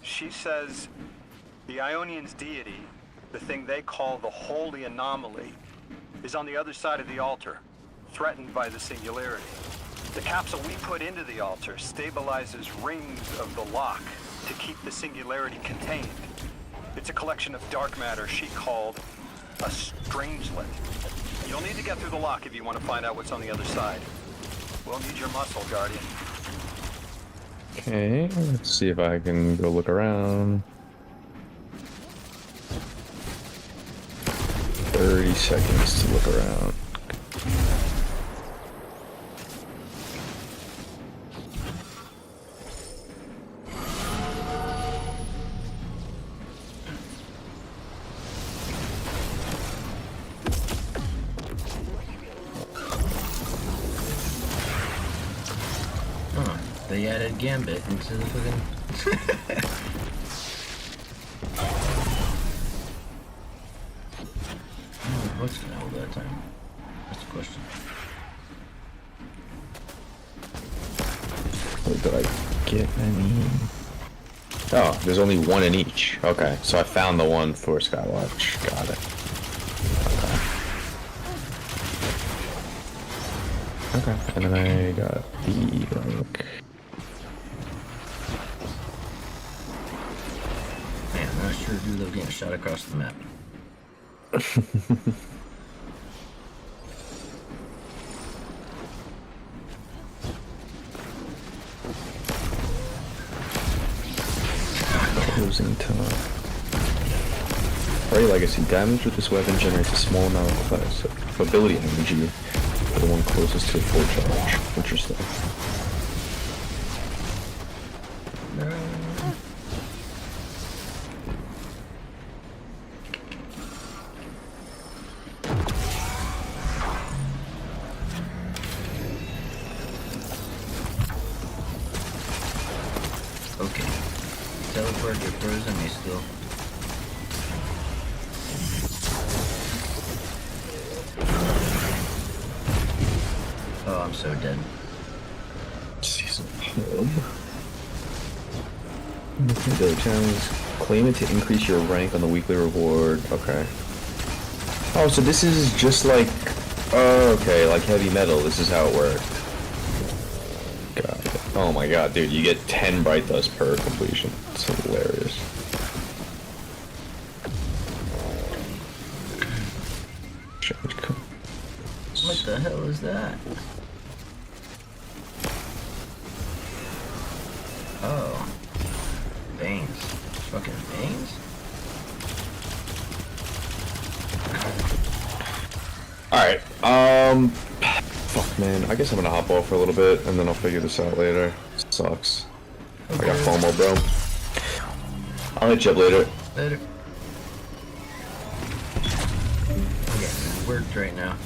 She says the Ionians' deity, the thing they call the Holy Anomaly, is on the other side of the altar, threatened by the Singularity. The capsule we put into the altar stabilizes rings of the lock to keep the Singularity contained. It's a collection of dark matter she called a strangelet. You'll need to get through the lock if you want to find out what's on the other side. We'll need your muscle, Guardian. Okay, let's see if I can go look around. 30 seconds to look around. They added Gambit into the fucking... What's gonna hold that time? That's the question. What did I get any? Oh, there's only one in each. Okay, so I found the one for Skywatch. Got it. Okay. Okay, and then I got the like... Man, I'm not sure do love getting shot across the map. Closing time. Ray Legacy. Damage with this weapon generates a small amount of ability energy for the one closest to a full charge. Interesting. Okay. Teleport, you're frozen, me still. Oh, I'm so dead. Season hub. Daily challenge. Claim it to increase your rank on the weekly reward. Okay. Oh, so this is just like... Oh, okay, like heavy metal. This is how it worked. Got it. Oh my god, dude, you get 10 bright dust per completion. It's hilarious. What the hell is that? Oh. Veins. Fucking veins? Alright, fuck man, I guess I'm gonna hop off for a little bit and then I'll figure this out later. Sucks. Okay. I got FOMO, bro. I'll hit you up later. Later. Okay, worked right now.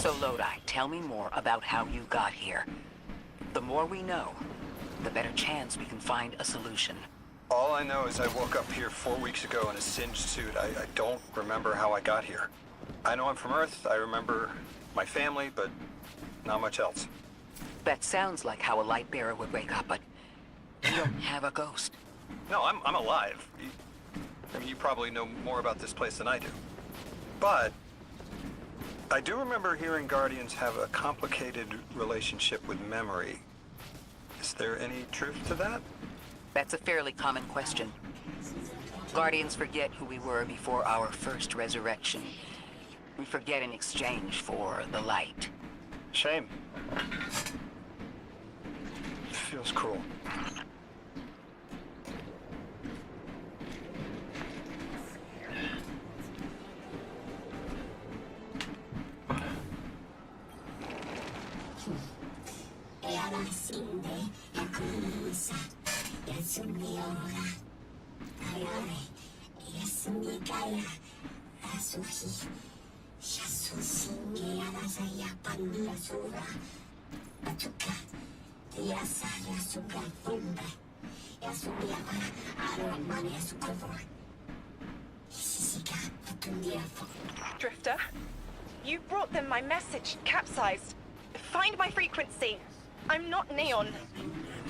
So Lodi, tell me more about how you got here. The more we know, the better chance we can find a solution. All I know is I woke up here 4 weeks ago in a singed suit. I don't remember how I got here. I know I'm from Earth. I remember my family, but not much else. That sounds like how a light bearer would wake up, but you don't have a ghost. No, I'm alive. I mean, you probably know more about this place than I do. But I do remember hearing Guardians have a complicated relationship with memory. Is there any truth to that? That's a fairly common question. Guardians forget who we were before our first resurrection. We forget in exchange for the light. Shame. Feels cruel. Drifter, you brought them my message, capsized. Find my frequency. I'm not Neon.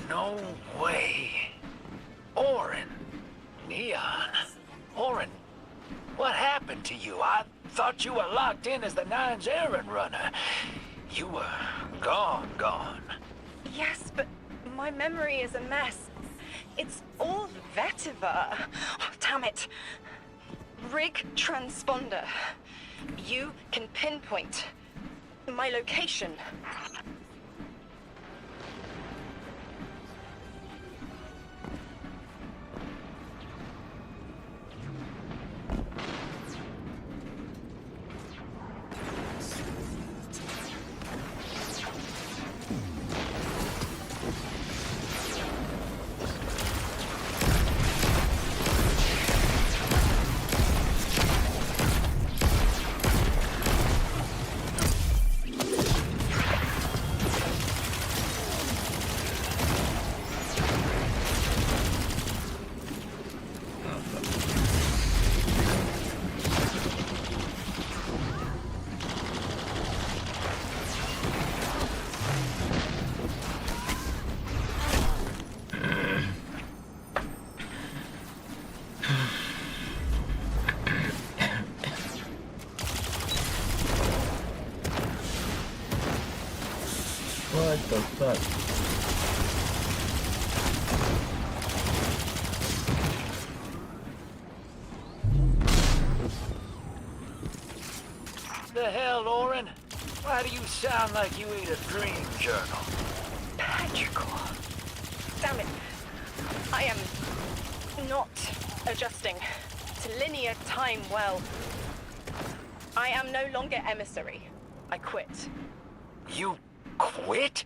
No way. Orin. Neon. Orin, what happened to you? I thought you were locked in as the Nine's errand runner. You were gone. Yes, but my memory is a mess. It's all vetiver. Oh, damn it. Rig transponder. You can pinpoint my location. What the fuck? The hell, Orin? Why do you sound like you ate a dream journal? Petrichor. Damn it. I am not adjusting to linear time well. I am no longer emissary. I quit. You quit?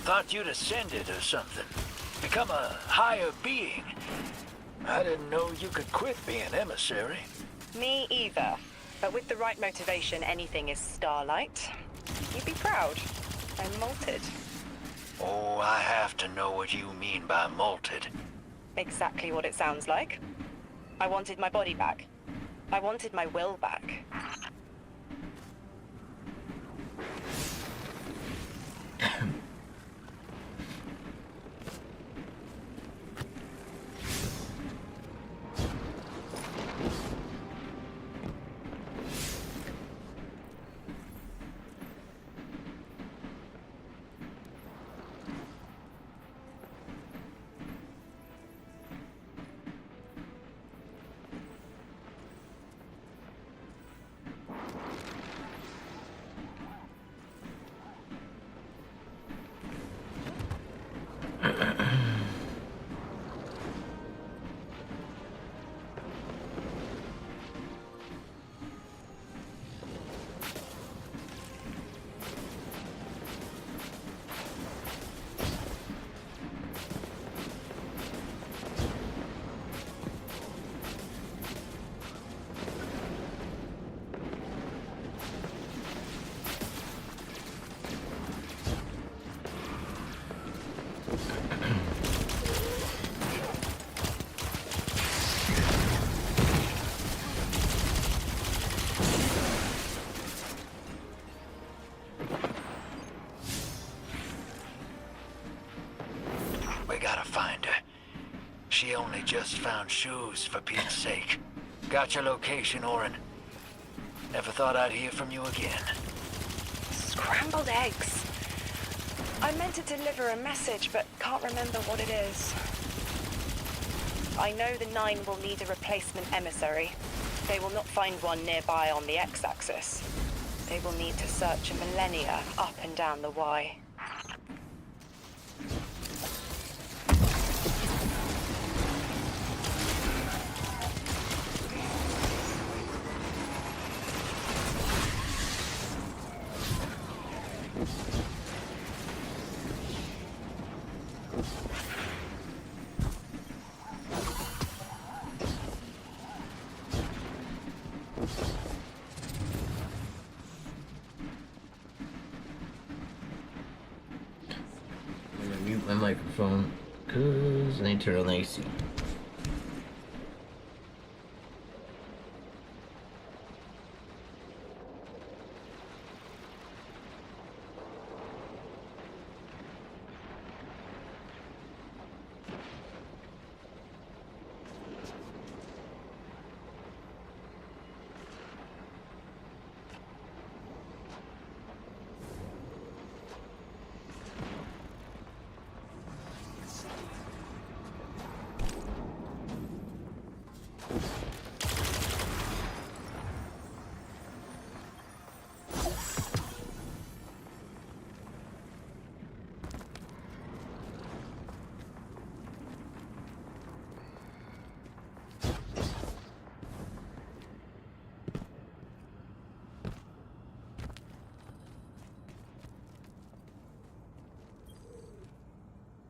Thought you'd ascended or something. Become a higher being. I didn't know you could quit being emissary. Me either. But with the right motivation, anything is starlight. You'd be proud. I'm molted. Oh, I have to know what you mean by molted. Exactly what it sounds like. I wanted my body back. I wanted my will back. on shoes, for Pete's sake. Got your location, Orin. Never thought I'd hear from you again. Scrambled eggs. I meant to deliver a message, but can't remember what it is. I know the Nine will need a replacement emissary. They will not find one nearby on the X-axis. They will need to search a millennia up and down the Y. I'm gonna mute my microphone because I need to turn on the AC.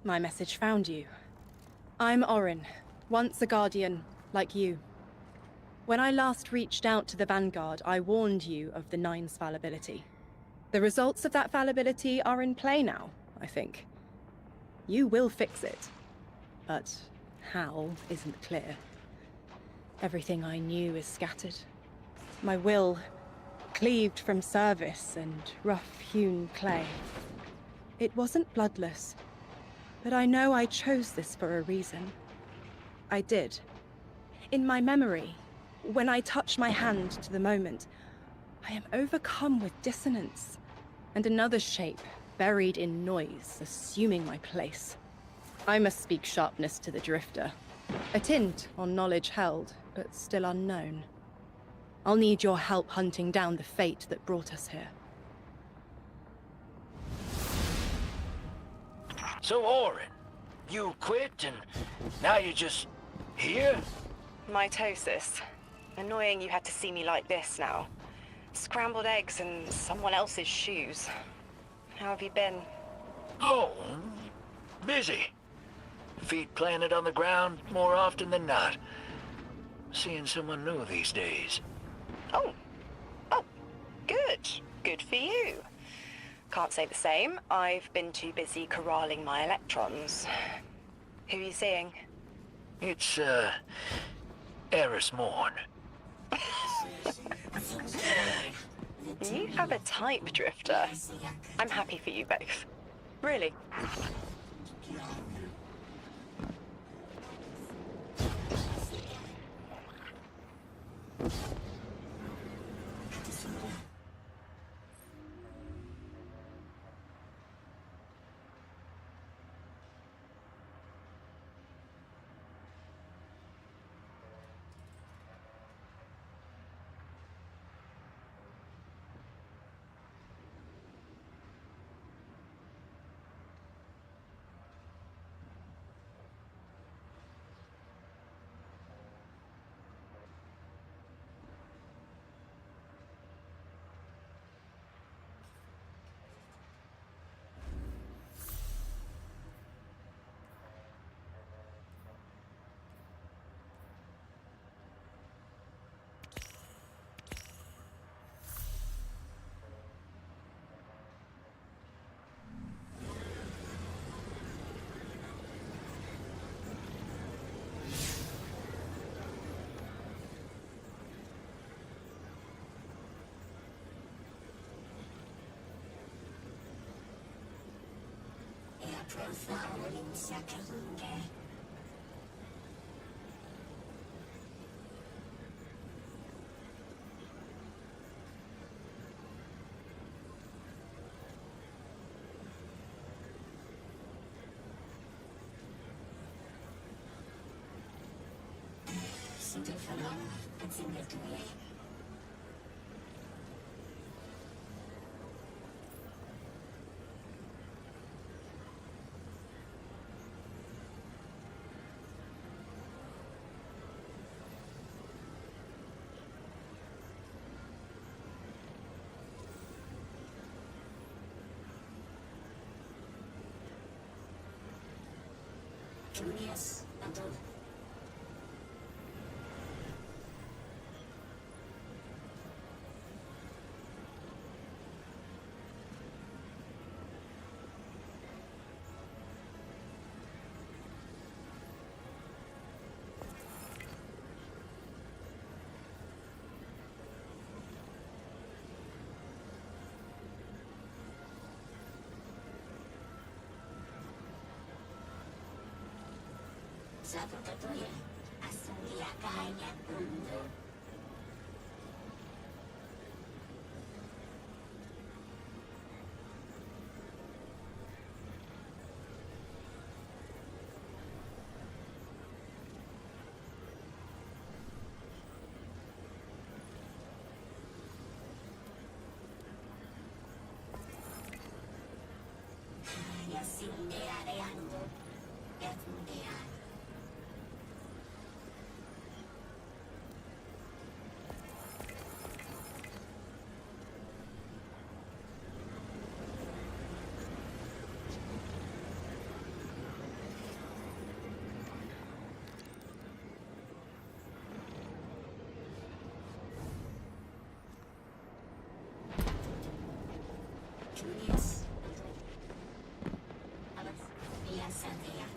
My message found you. I'm Orin, once a Guardian, like you. When I last reached out to the Vanguard, I warned you of the Nine's fallibility. The results of that fallibility are in play now, I think. You will fix it. But how isn't clear. Everything I knew is scattered. My will, cleaved from service and rough-hewn clay. It wasn't bloodless. But I know I chose this for a reason. I did. In my memory, when I touch my hand to the moment, I am overcome with dissonance, and another shape, buried in noise, assuming my place. I must speak sharpness to the Drifter. A tint on knowledge held, but still unknown. I'll need your help hunting down the fate that brought us here. So, Orin, you quit and now you're just here? Mitosis. Annoying you had to see me like this now. Scrambled eggs and someone else's shoes. How have you been? Oh, busy. Feet planted on the ground more often than not. Seeing someone new these days. Oh, good. Good for you. Can't say the same. I've been too busy corralling my electrons. Who are you seeing? It's, Eris Morn. You have a type, Drifter. I'm happy for you both. Really. Julius, Anton. Satu-satunya asumia kaya untuk hanya sindera yang kemudian. Julius, alas, biasa dia.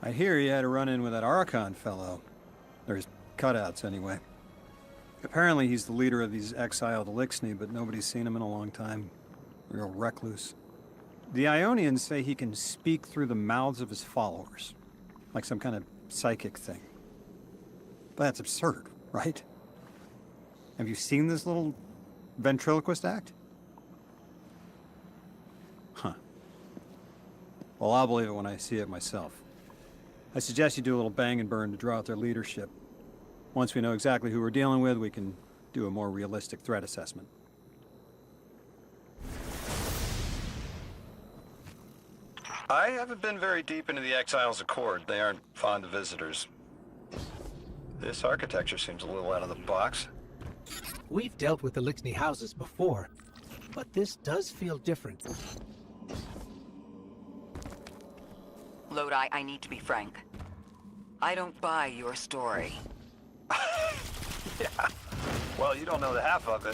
I hear you had a run-in with that Archon fellow. Or his cutouts, anyway. Apparently he's the leader of these exiled Elixni, but nobody's seen him in a long time. Real recluse. The Ionians say he can speak through the mouths of his followers. Like some kind of psychic thing. But that's absurd, right? Have you seen this little ventriloquist act? Huh. Well, I'll believe it when I see it myself. I suggest you do a little bang and burn to draw out their leadership. Once we know exactly who we're dealing with, we can do a more realistic threat assessment. I haven't been very deep into the Exiles' Accord. They aren't fond of visitors. This architecture seems a little out of the box. We've dealt with the Elixni houses before, but this does feel different. Lodi, I need to be frank. I don't buy your story. Yeah. Well, you don't know the half of it.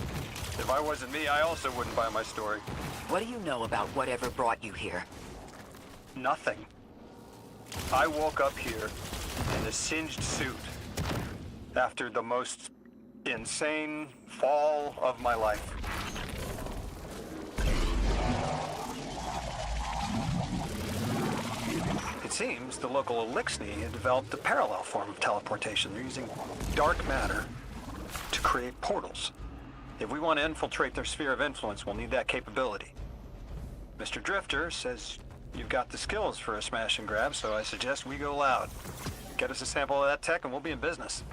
If I wasn't me, I also wouldn't buy my story. What do you know about whatever brought you here? Nothing. I woke up here in a singed suit after the most insane fall of my life. It seems the local Elixni had developed a parallel form of teleportation. They're using dark matter to create portals. If we want to infiltrate their sphere of influence, we'll need that capability. Mr. Drifter says you've got the skills for a smash and grab, so I suggest we go loud. Get us a sample of that tech and we'll be in business.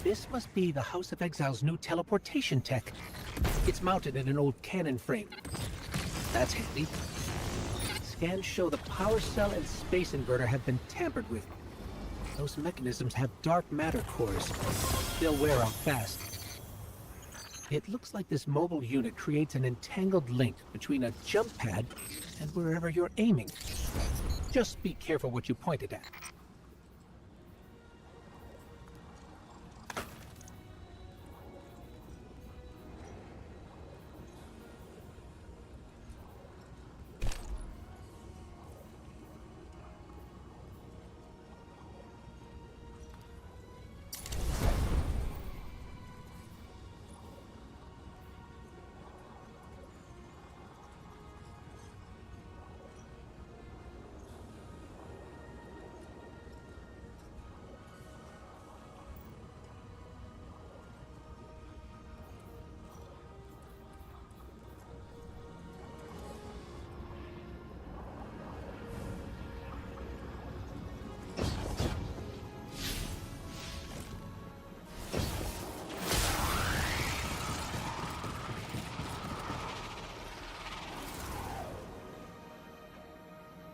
This must be the House of Exile's new teleportation tech. It's mounted in an old cannon frame. That's handy. Scans show the power cell and space inverter have been tampered with. Those mechanisms have dark matter cores. They'll wear out fast. It looks like this mobile unit creates an entangled link between a jump pad and wherever you're aiming. Just be careful what you pointed at.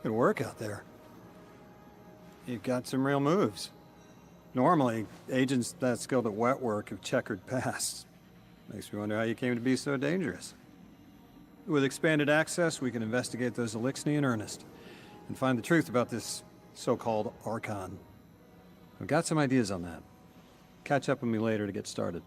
Good work out there. You've got some real moves. Normally, agents that skilled at wet work have checkered pasts. Makes me wonder how you came to be so dangerous. With expanded access, we can investigate those Elixni in earnest, and find the truth about this so-called Archon. I've got some ideas on that. Catch up with me later to get started.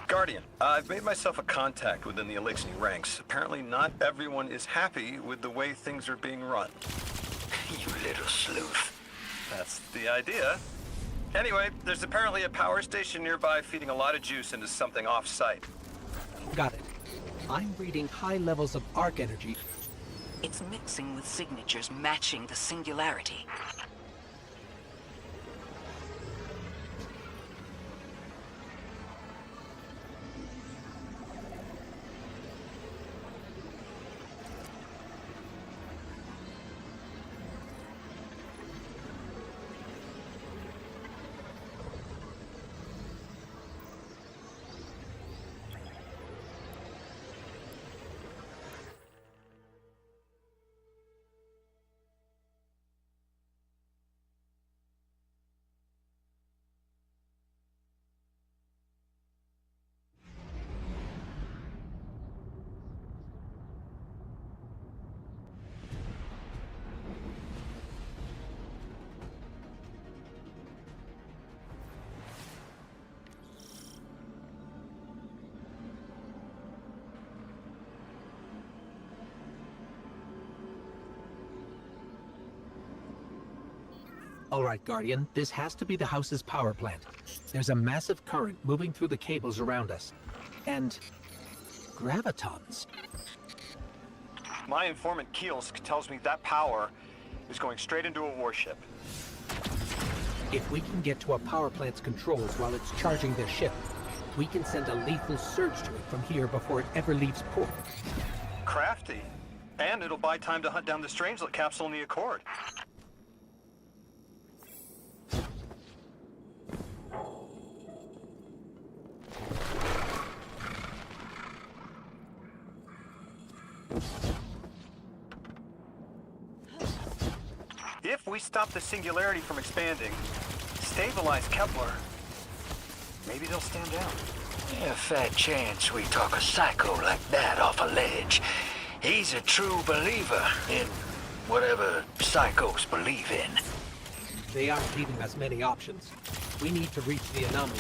Guardian, I've made myself a contact within the Elixni ranks. Apparently not everyone is happy with the way things are being run. You little sleuth. That's the idea. Anyway, there's apparently a power station nearby feeding a lot of juice into something off-site. Got it. I'm reading high levels of arc energy. It's mixing with signatures matching the singularity. All right, Guardian, this has to be the house's power plant. There's a massive current moving through the cables around us. And gravitons. My informant Kielsk tells me that power is going straight into a warship. If we can get to a power plant's controls while it's charging their ship, we can send a lethal surge to it from here before it ever leaves port. Crafty. And it'll buy time to hunt down the Strangelet capsule in the Accord. If we stop the singularity from expanding, stabilize Kepler, maybe they'll stand down. Yeah, fat chance we talk a psycho like that off a ledge. He's a true believer in whatever psychos believe in. They aren't leaving us many options. We need to reach the anomaly.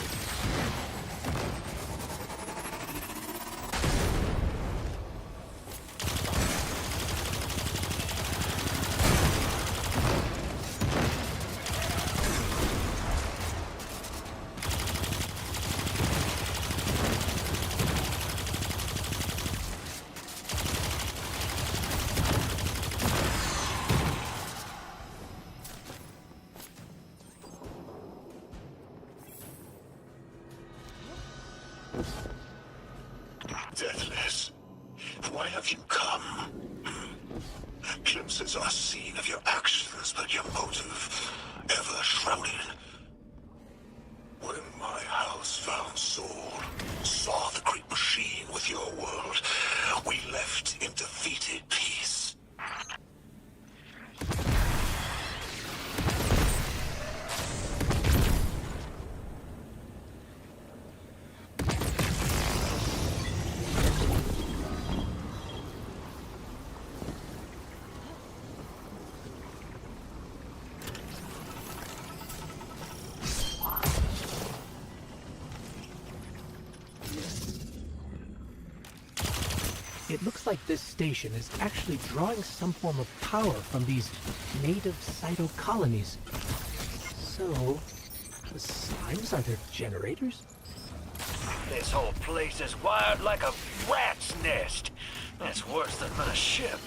Deathless, why have you come? Glimpses are seen of your actions, but your motive ever shrouded. When my house found Saul, saw the great machine with your world, we left in defeated peace. It looks like this station is actually drawing some form of power from these native cytocolonies. So, the slimes are their generators? This whole place is wired like a rat's nest. That's worse than my ship.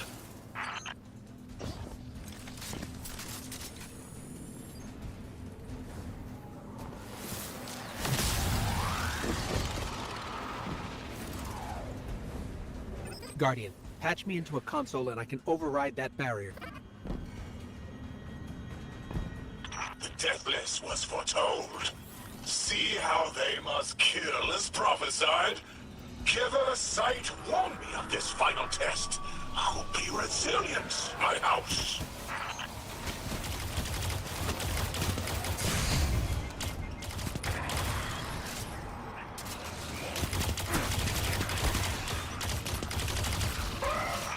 Guardian, patch me into a console and I can override that barrier. The Deathless was foretold. See how they must kill as prophesied? Giver Sight warned me of this final test. I'll be resilient, my house.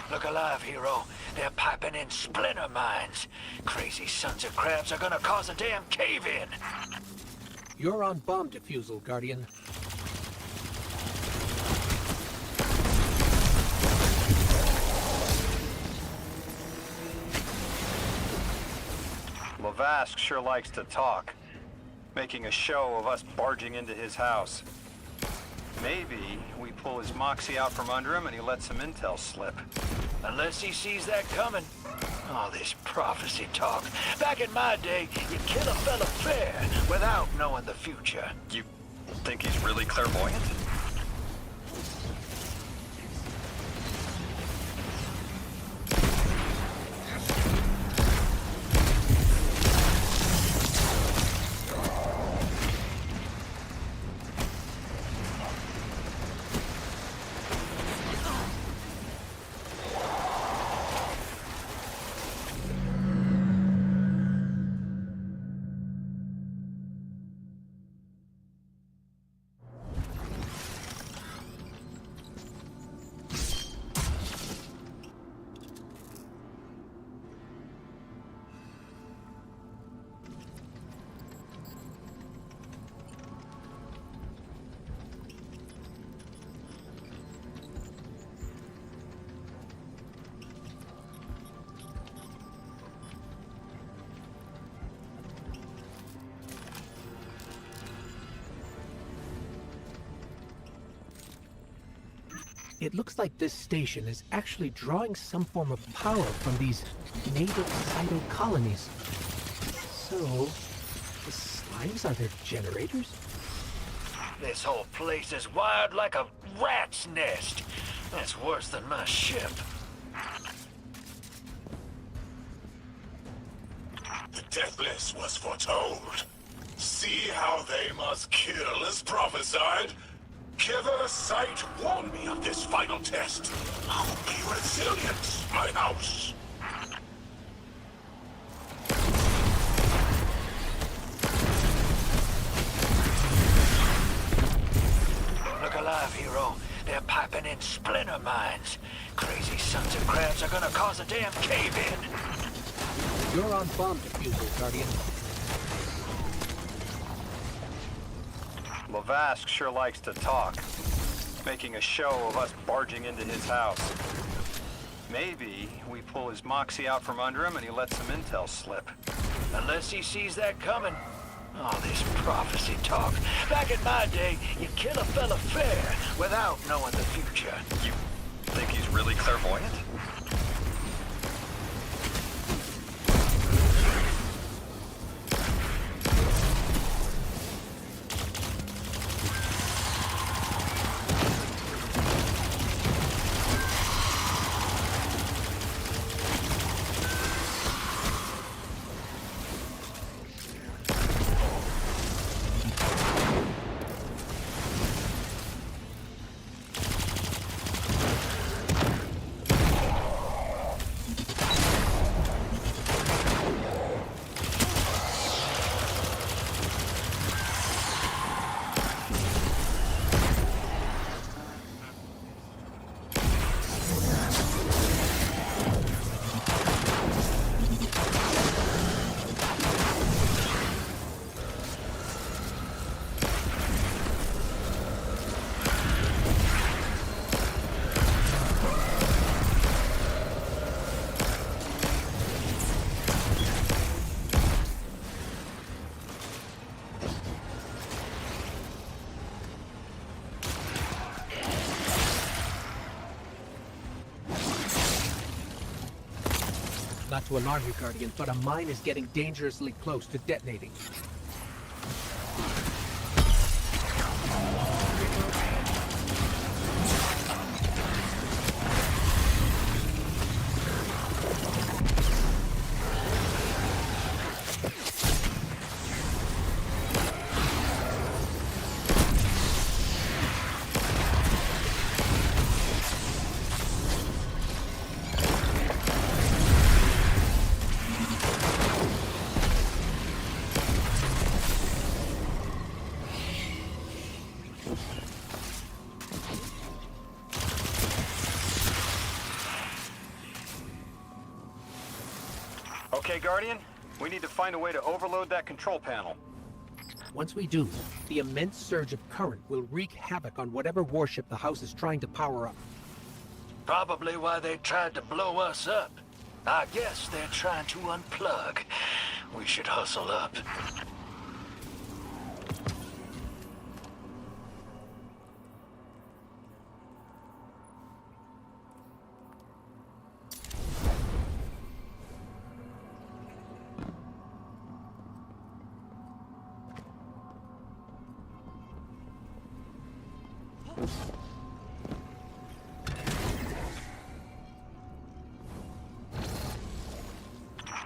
Look alive, hero. They're piping in splinter mines. Crazy sons of crabs are gonna cause a damn cave-in. You're on bomb defusal, Guardian. Lavask sure likes to talk, making a show of us barging into his house. Maybe we pull his moxie out from under him and he lets some intel slip. Unless he sees that coming. All this prophecy talk. Back in my day, you kill a fella fair without knowing the future. You think he's really clairvoyant? It looks like this station is actually drawing some form of power from these native Cyto colonies. So, the slimes are their generators? This whole place is wired like a rat's nest. That's worse than my ship. The Deathless was foretold. See how they must kill as prophesied? Giver Sight warned me of this final test. I'll be resilient, my house. Look alive, hero. They're piping in splinter mines. Crazy sons of crabs are gonna cause a damn cave-in. You're on bomb defusal, Guardian. Lavask sure likes to talk, making a show of us barging into his house. Maybe we pull his moxie out from under him and he lets some intel slip. Unless he sees that coming. All this prophecy talk. Back in my day, you kill a fella fair without knowing the future. You think he's really clairvoyant? Not to alarm you, Guardian, but a mine is getting dangerously close to detonating. Okay, Guardian. We need to find a way to overload that control panel. Once we do, the immense surge of current will wreak havoc on whatever warship the house is trying to power up. Probably why they tried to blow us up. I guess they're trying to unplug. We should hustle up.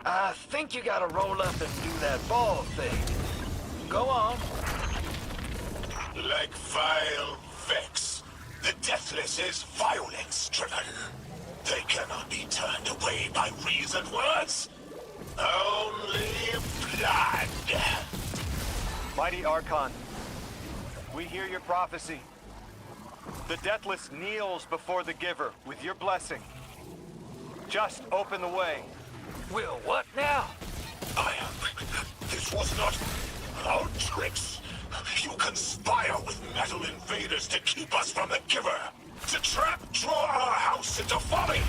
I think you gotta roll up and do that ball thing. Go on. Like vile Vex, the Deathless is violence-driven. They cannot be turned away by reasoned words. Only blood. Mighty Archon, we hear your prophecy. The Deathless kneels before the Giver with your blessing. Just open the way. Will what now? This was not our tricks. You conspire with metal invaders to keep us from the Giver. To draw our house into folly.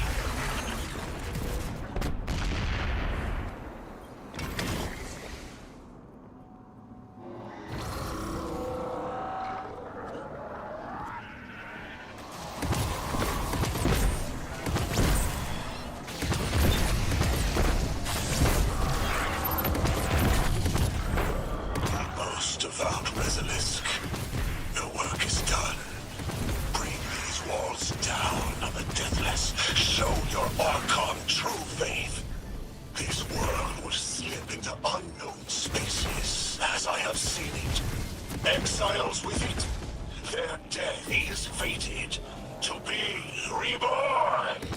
Exiles with it. Their death is fated to be reborn.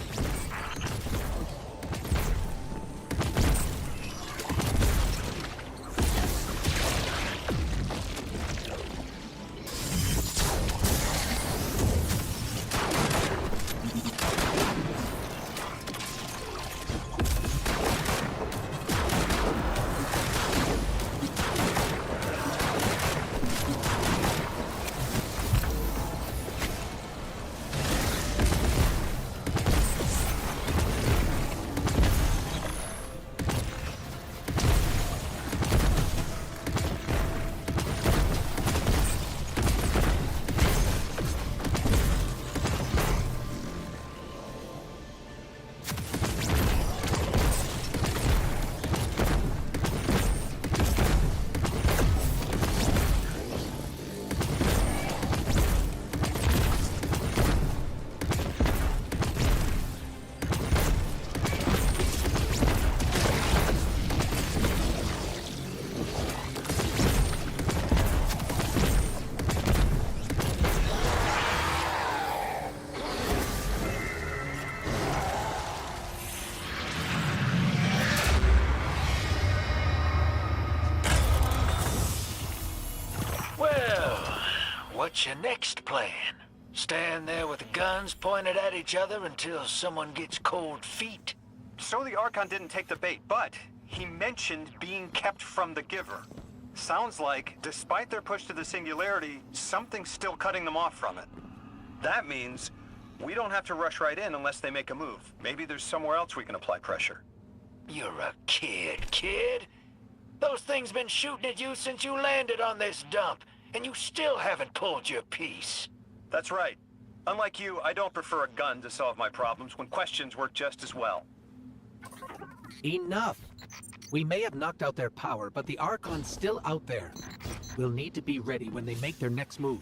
What's your next plan? Stand there with the guns pointed at each other until someone gets cold feet? So the Archon didn't take the bait, but he mentioned being kept from the Giver. Sounds like, despite their push to the Singularity, something's still cutting them off from it. That means we don't have to rush right in unless they make a move. Maybe there's somewhere else we can apply pressure. You're a kid. Those things been shooting at you since you landed on this dump, and you still haven't pulled your piece. That's right. Unlike you, I don't prefer a gun to solve my problems when questions work just as well. Enough! We may have knocked out their power, but the Archon's still out there. We'll need to be ready when they make their next move.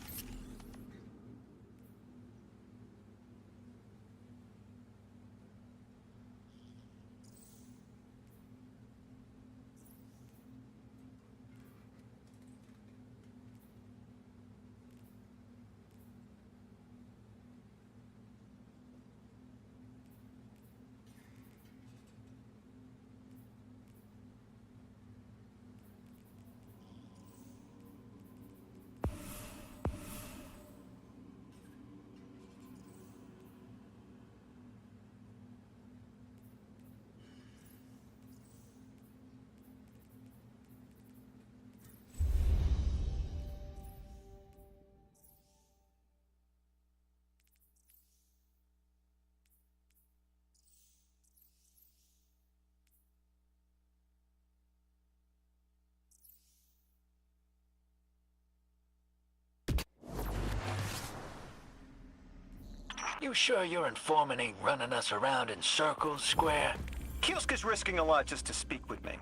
You sure your informant ain't running us around in circles, Square? Kiosk risking a lot just to speak with me.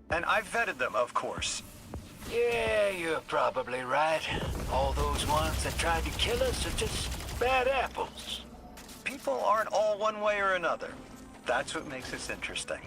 And I've vetted them, of course. Yeah, you're probably right. All those ones that tried to kill us are just bad apples. People aren't all one way or another. That's what makes this interesting.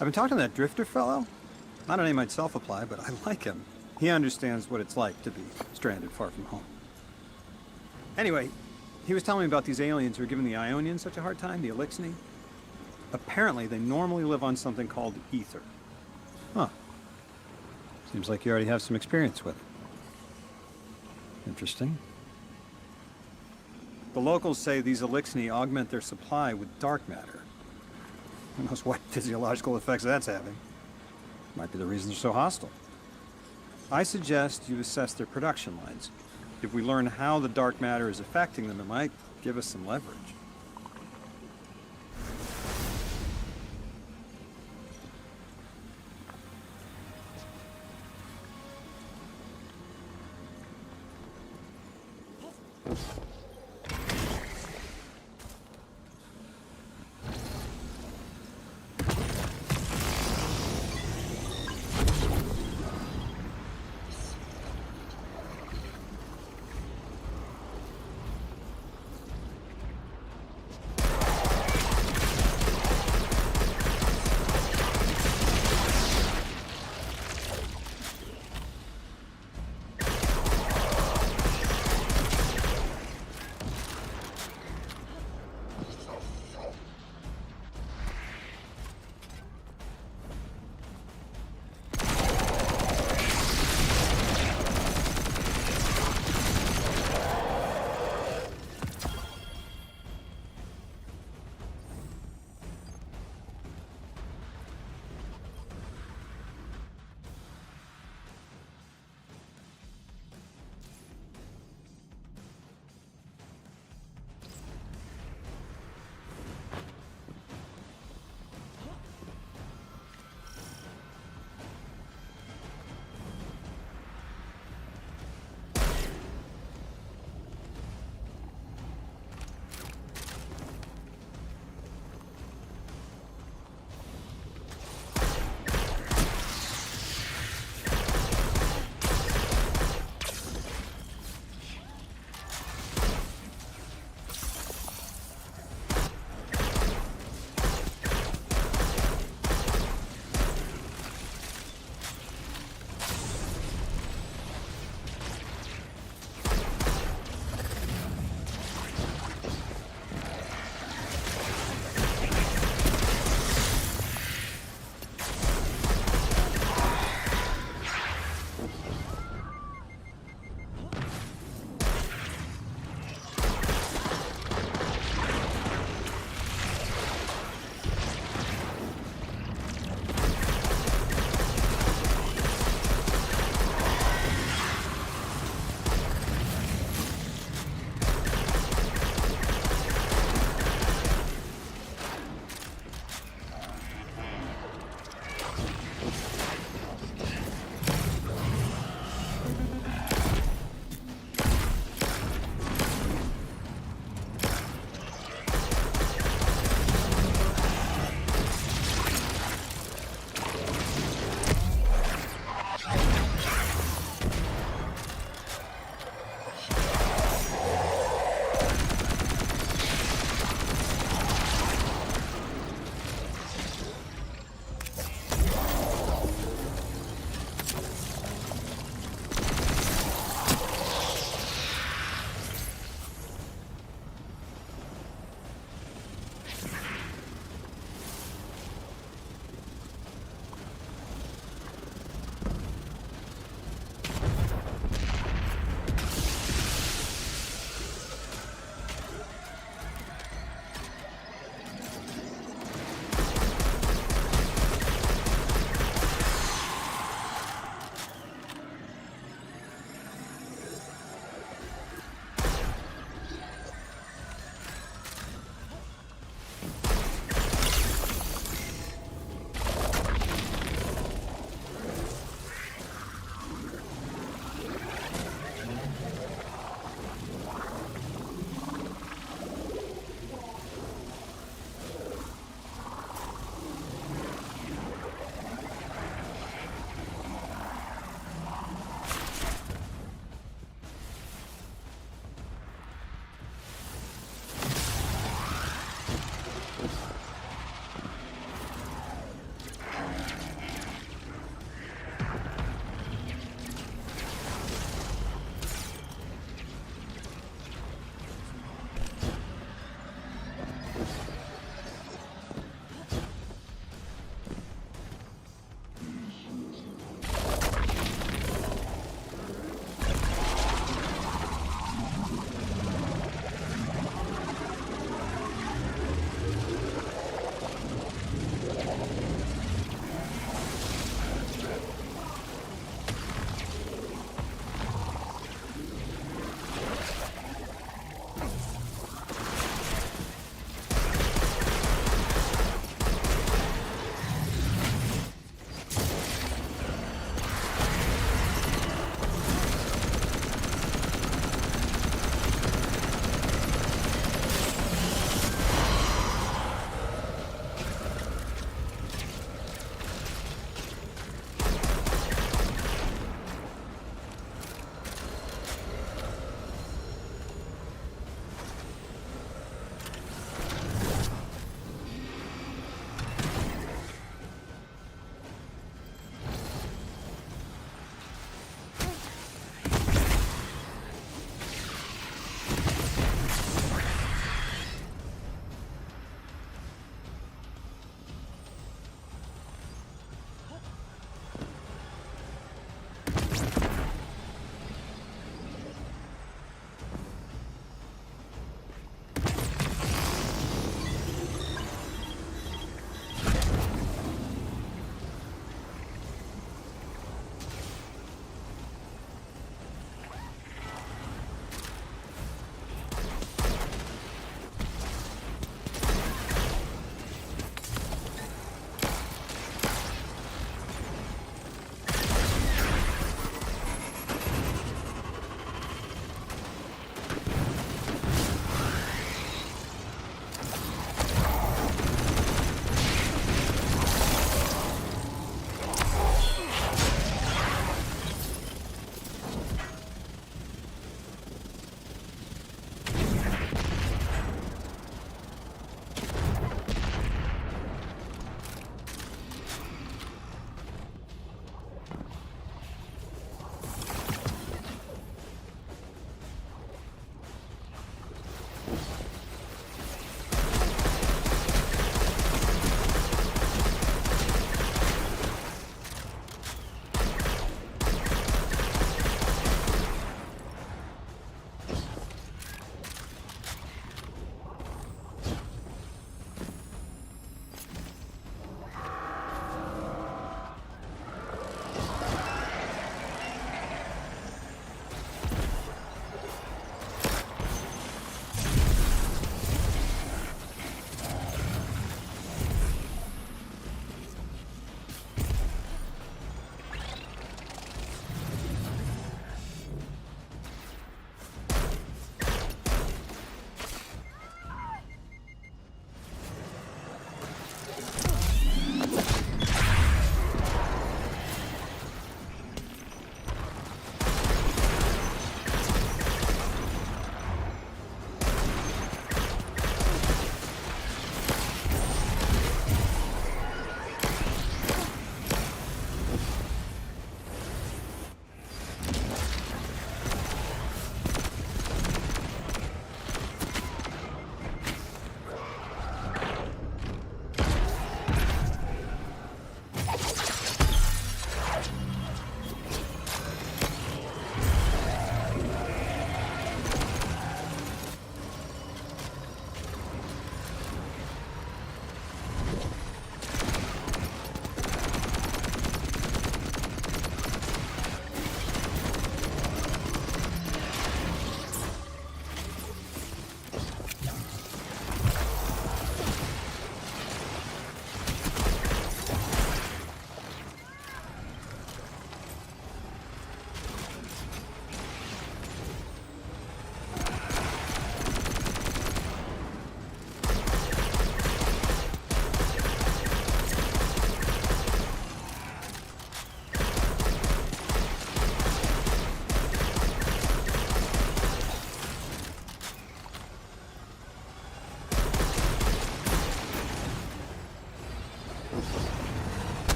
I've been talking to that Drifter fellow. Not a name I'd self-apply, but I like him. He understands what it's like to be stranded far from home. Anyway, he was telling me about these aliens who are giving the Ionians such a hard time, the Elixni. Apparently, they normally live on something called ether. Huh. Seems like you already have some experience with it. Interesting. The locals say these Elixni augment their supply with dark matter. Who knows what physiological effects that's having. Might be the reason they're so hostile. I suggest you assess their production lines. If we learn how the dark matter is affecting them, it might give us some leverage.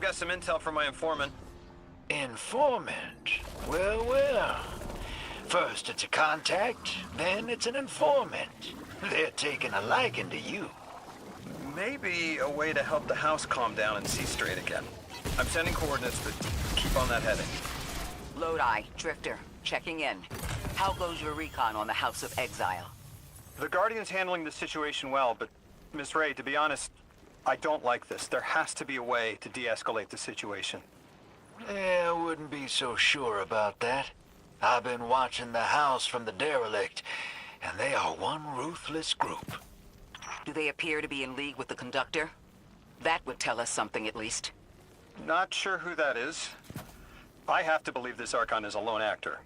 got some intel from my informant. Informant? Well, well. First it's a contact, then it's an informant. They're taking a liking to you. Maybe a way to help the house calm down and see straight again. I'm sending coordinates, but keep on that heading. Lodi, Drifter, checking in. How goes your recon on the House of Exile? The Guardian's handling the situation well, but Miss Ray, to be honest, I don't like this. There has to be a way to de-escalate the situation. I wouldn't be so sure about that. I've been watching the house from the derelict, and they are one ruthless group. Do they appear to be in league with the Conductor? That would tell us something at least. Not sure who that is. I have to believe this Archon is a lone actor.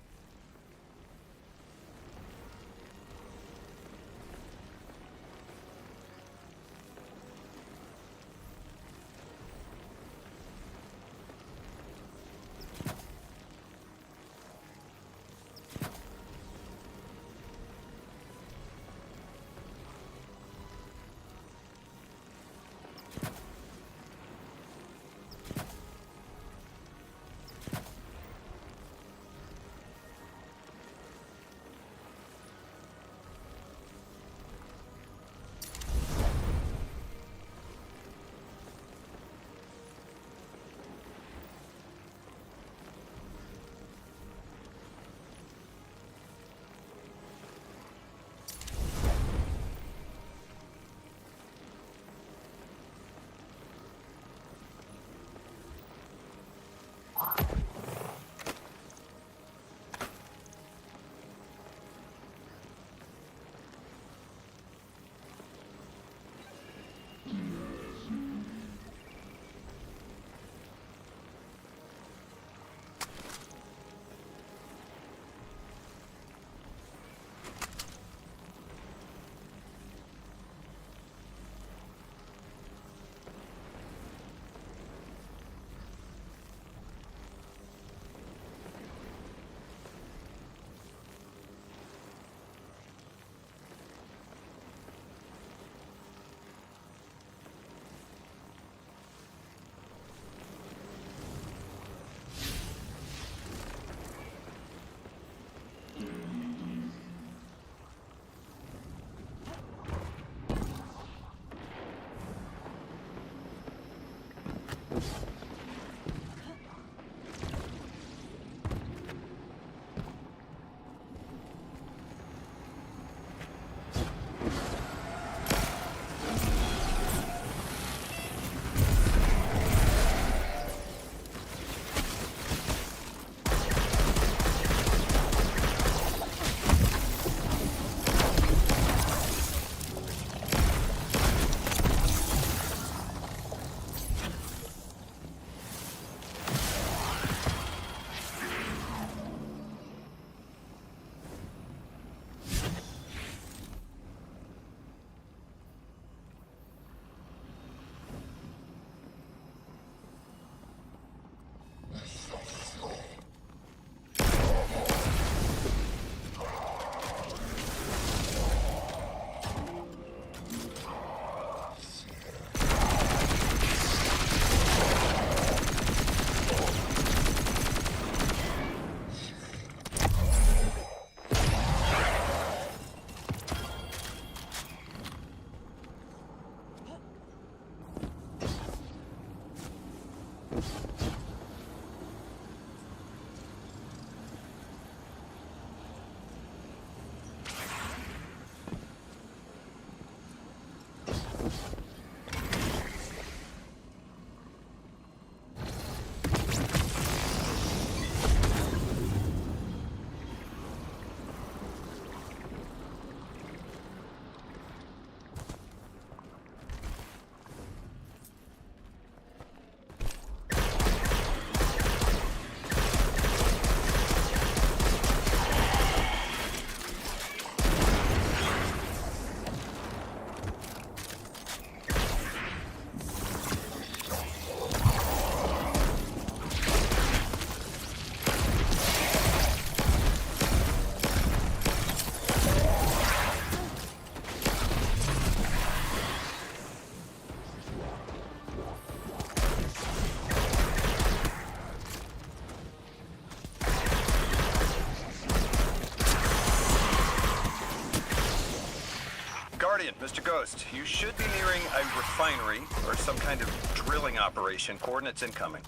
Brilliant, Mr. Ghost. You should be nearing a refinery or some kind of drilling operation. Coordinates incoming.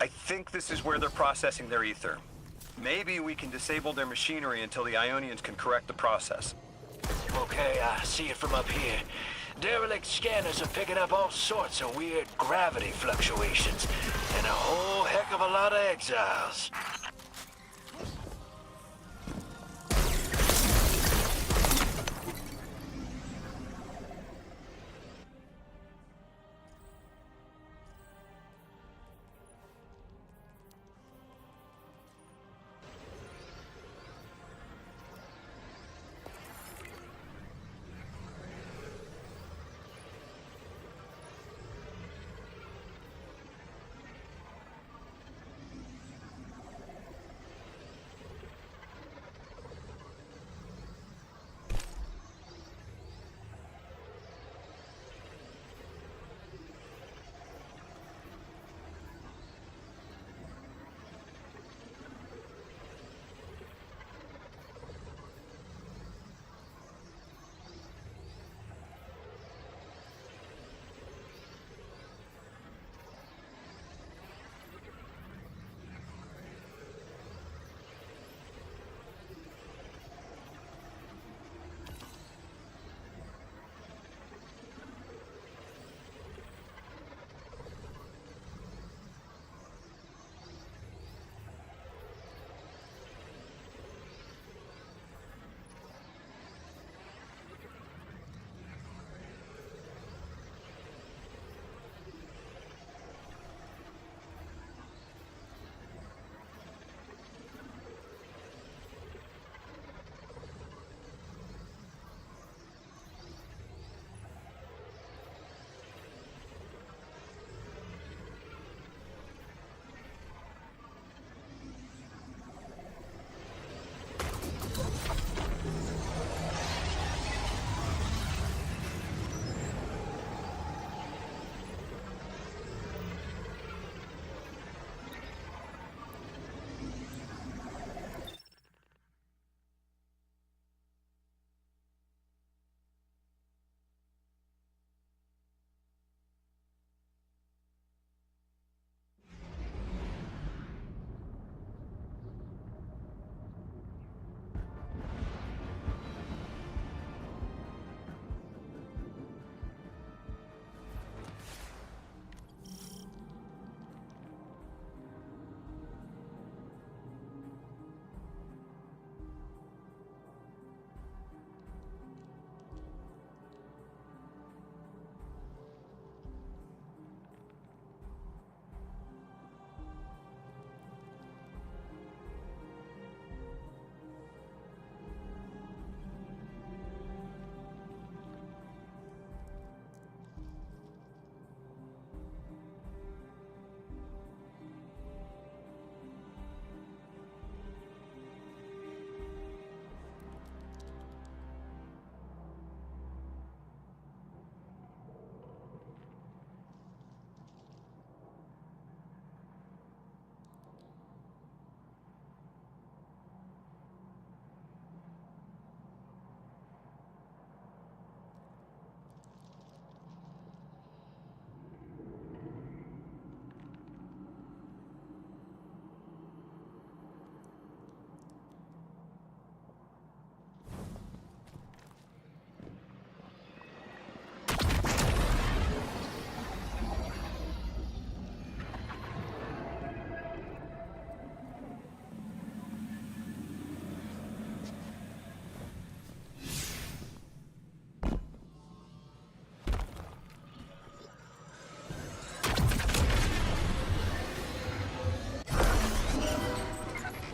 I think this is where they're processing their ether. Maybe we can disable their machinery until the Ionians can correct the process. Okay, I see it from up here. Derelict scanners are picking up all sorts of weird gravity fluctuations, and a whole heck of a lot of exiles.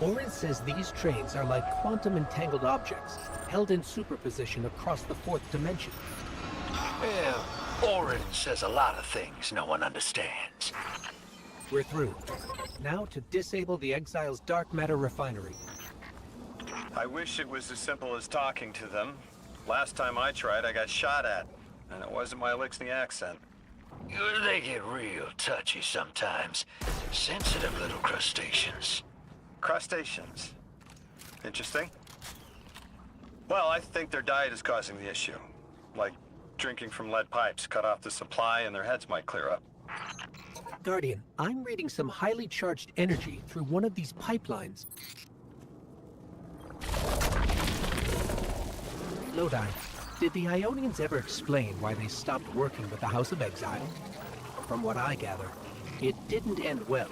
Orin says these trains are like quantum-entangled objects, held in superposition across the fourth dimension. Well, Orin says a lot of things no one understands. We're through. Now to disable the Exile's dark matter refinery. I wish it was as simple as talking to them. Last time I tried, I got shot at. And it wasn't my Elixni accent. They get real touchy sometimes. Sensitive little crustaceans. Crustaceans. Interesting. Well, I think their diet is causing the issue. like drinking from lead pipes, cut off the supply and their heads might clear up. Guardian, I'm reading some highly charged energy through one of these pipelines. Lodi, did the Ionians ever explain why they stopped working with the House of Exile? From what I gather, it didn't end well.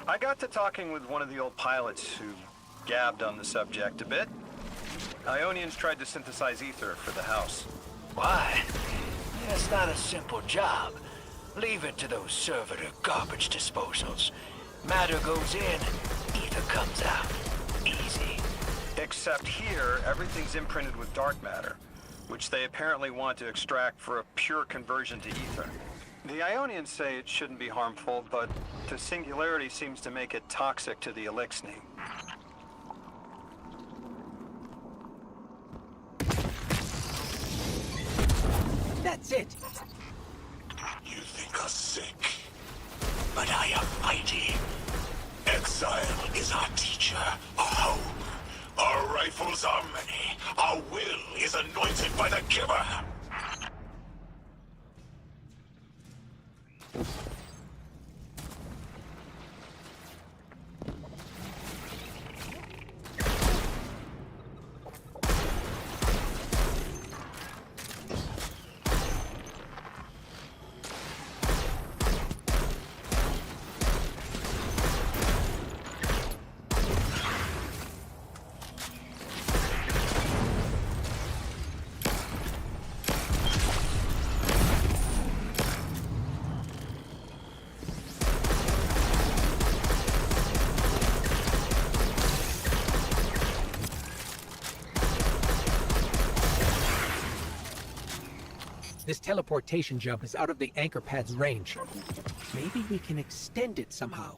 I got to talking with one of the old pilots who gabbed on the subject a bit. Ionians tried to synthesize ether for the house. Why? It's not a simple job. Leave it to those servitor garbage disposals. Matter goes in, ether comes out. Easy. Except here, everything's imprinted with dark matter, which they apparently want to extract for a pure conversion to ether. The Ionians say it shouldn't be harmful, but the singularity seems to make it toxic to the Elixni. That's it! You think us sick, but I am mighty. Exile is our teacher, our home. Our rifles are many. Our will is anointed by the giver. This teleportation jump is out of the anchor pad's range. Maybe we can extend it somehow.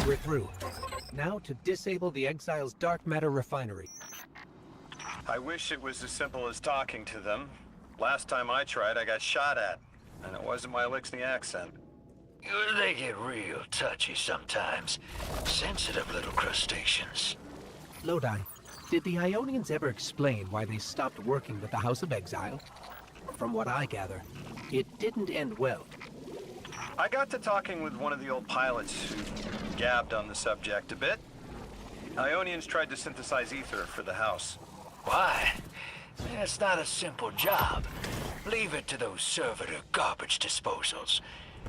We're through. Now to disable the Exile's dark matter refinery. I wish it was as simple as talking to them. Last time I tried, I got shot at. And it wasn't my Elixni accent. They get real touchy sometimes. Sensitive little crustaceans. Lodi, did the Ionians ever explain why they stopped working with the House of Exile? From what I gather, it didn't end well. I got to talking with one of the old pilots who gabbed on the subject a bit. Ionians tried to synthesize ether for the house. Why? It's not a simple job. Leave it to those servitor garbage disposals.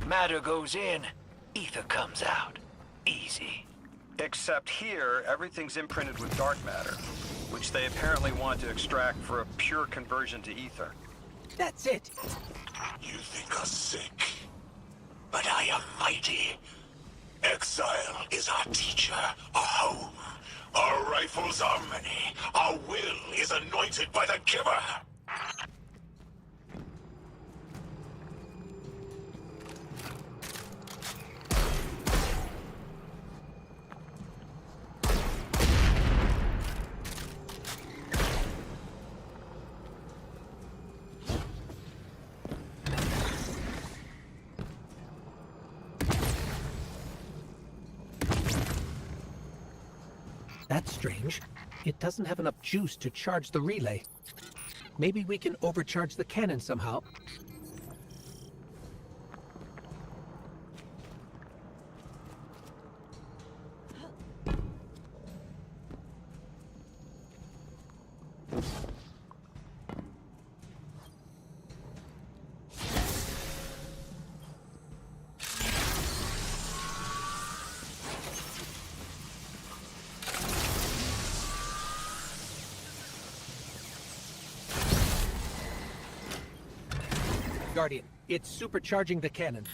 Matter goes in, ether comes out. Easy. Except here, everything's imprinted with dark matter, which they apparently want to extract for a pure conversion to ether. That's it! You think us sick, but I am mighty. Exile is our teacher, our home. Our rifles are many. Our will is anointed by the giver. That's strange. It doesn't have enough juice to charge the relay. Maybe we can overcharge the cannon somehow. Guardian, it's supercharging the cannon.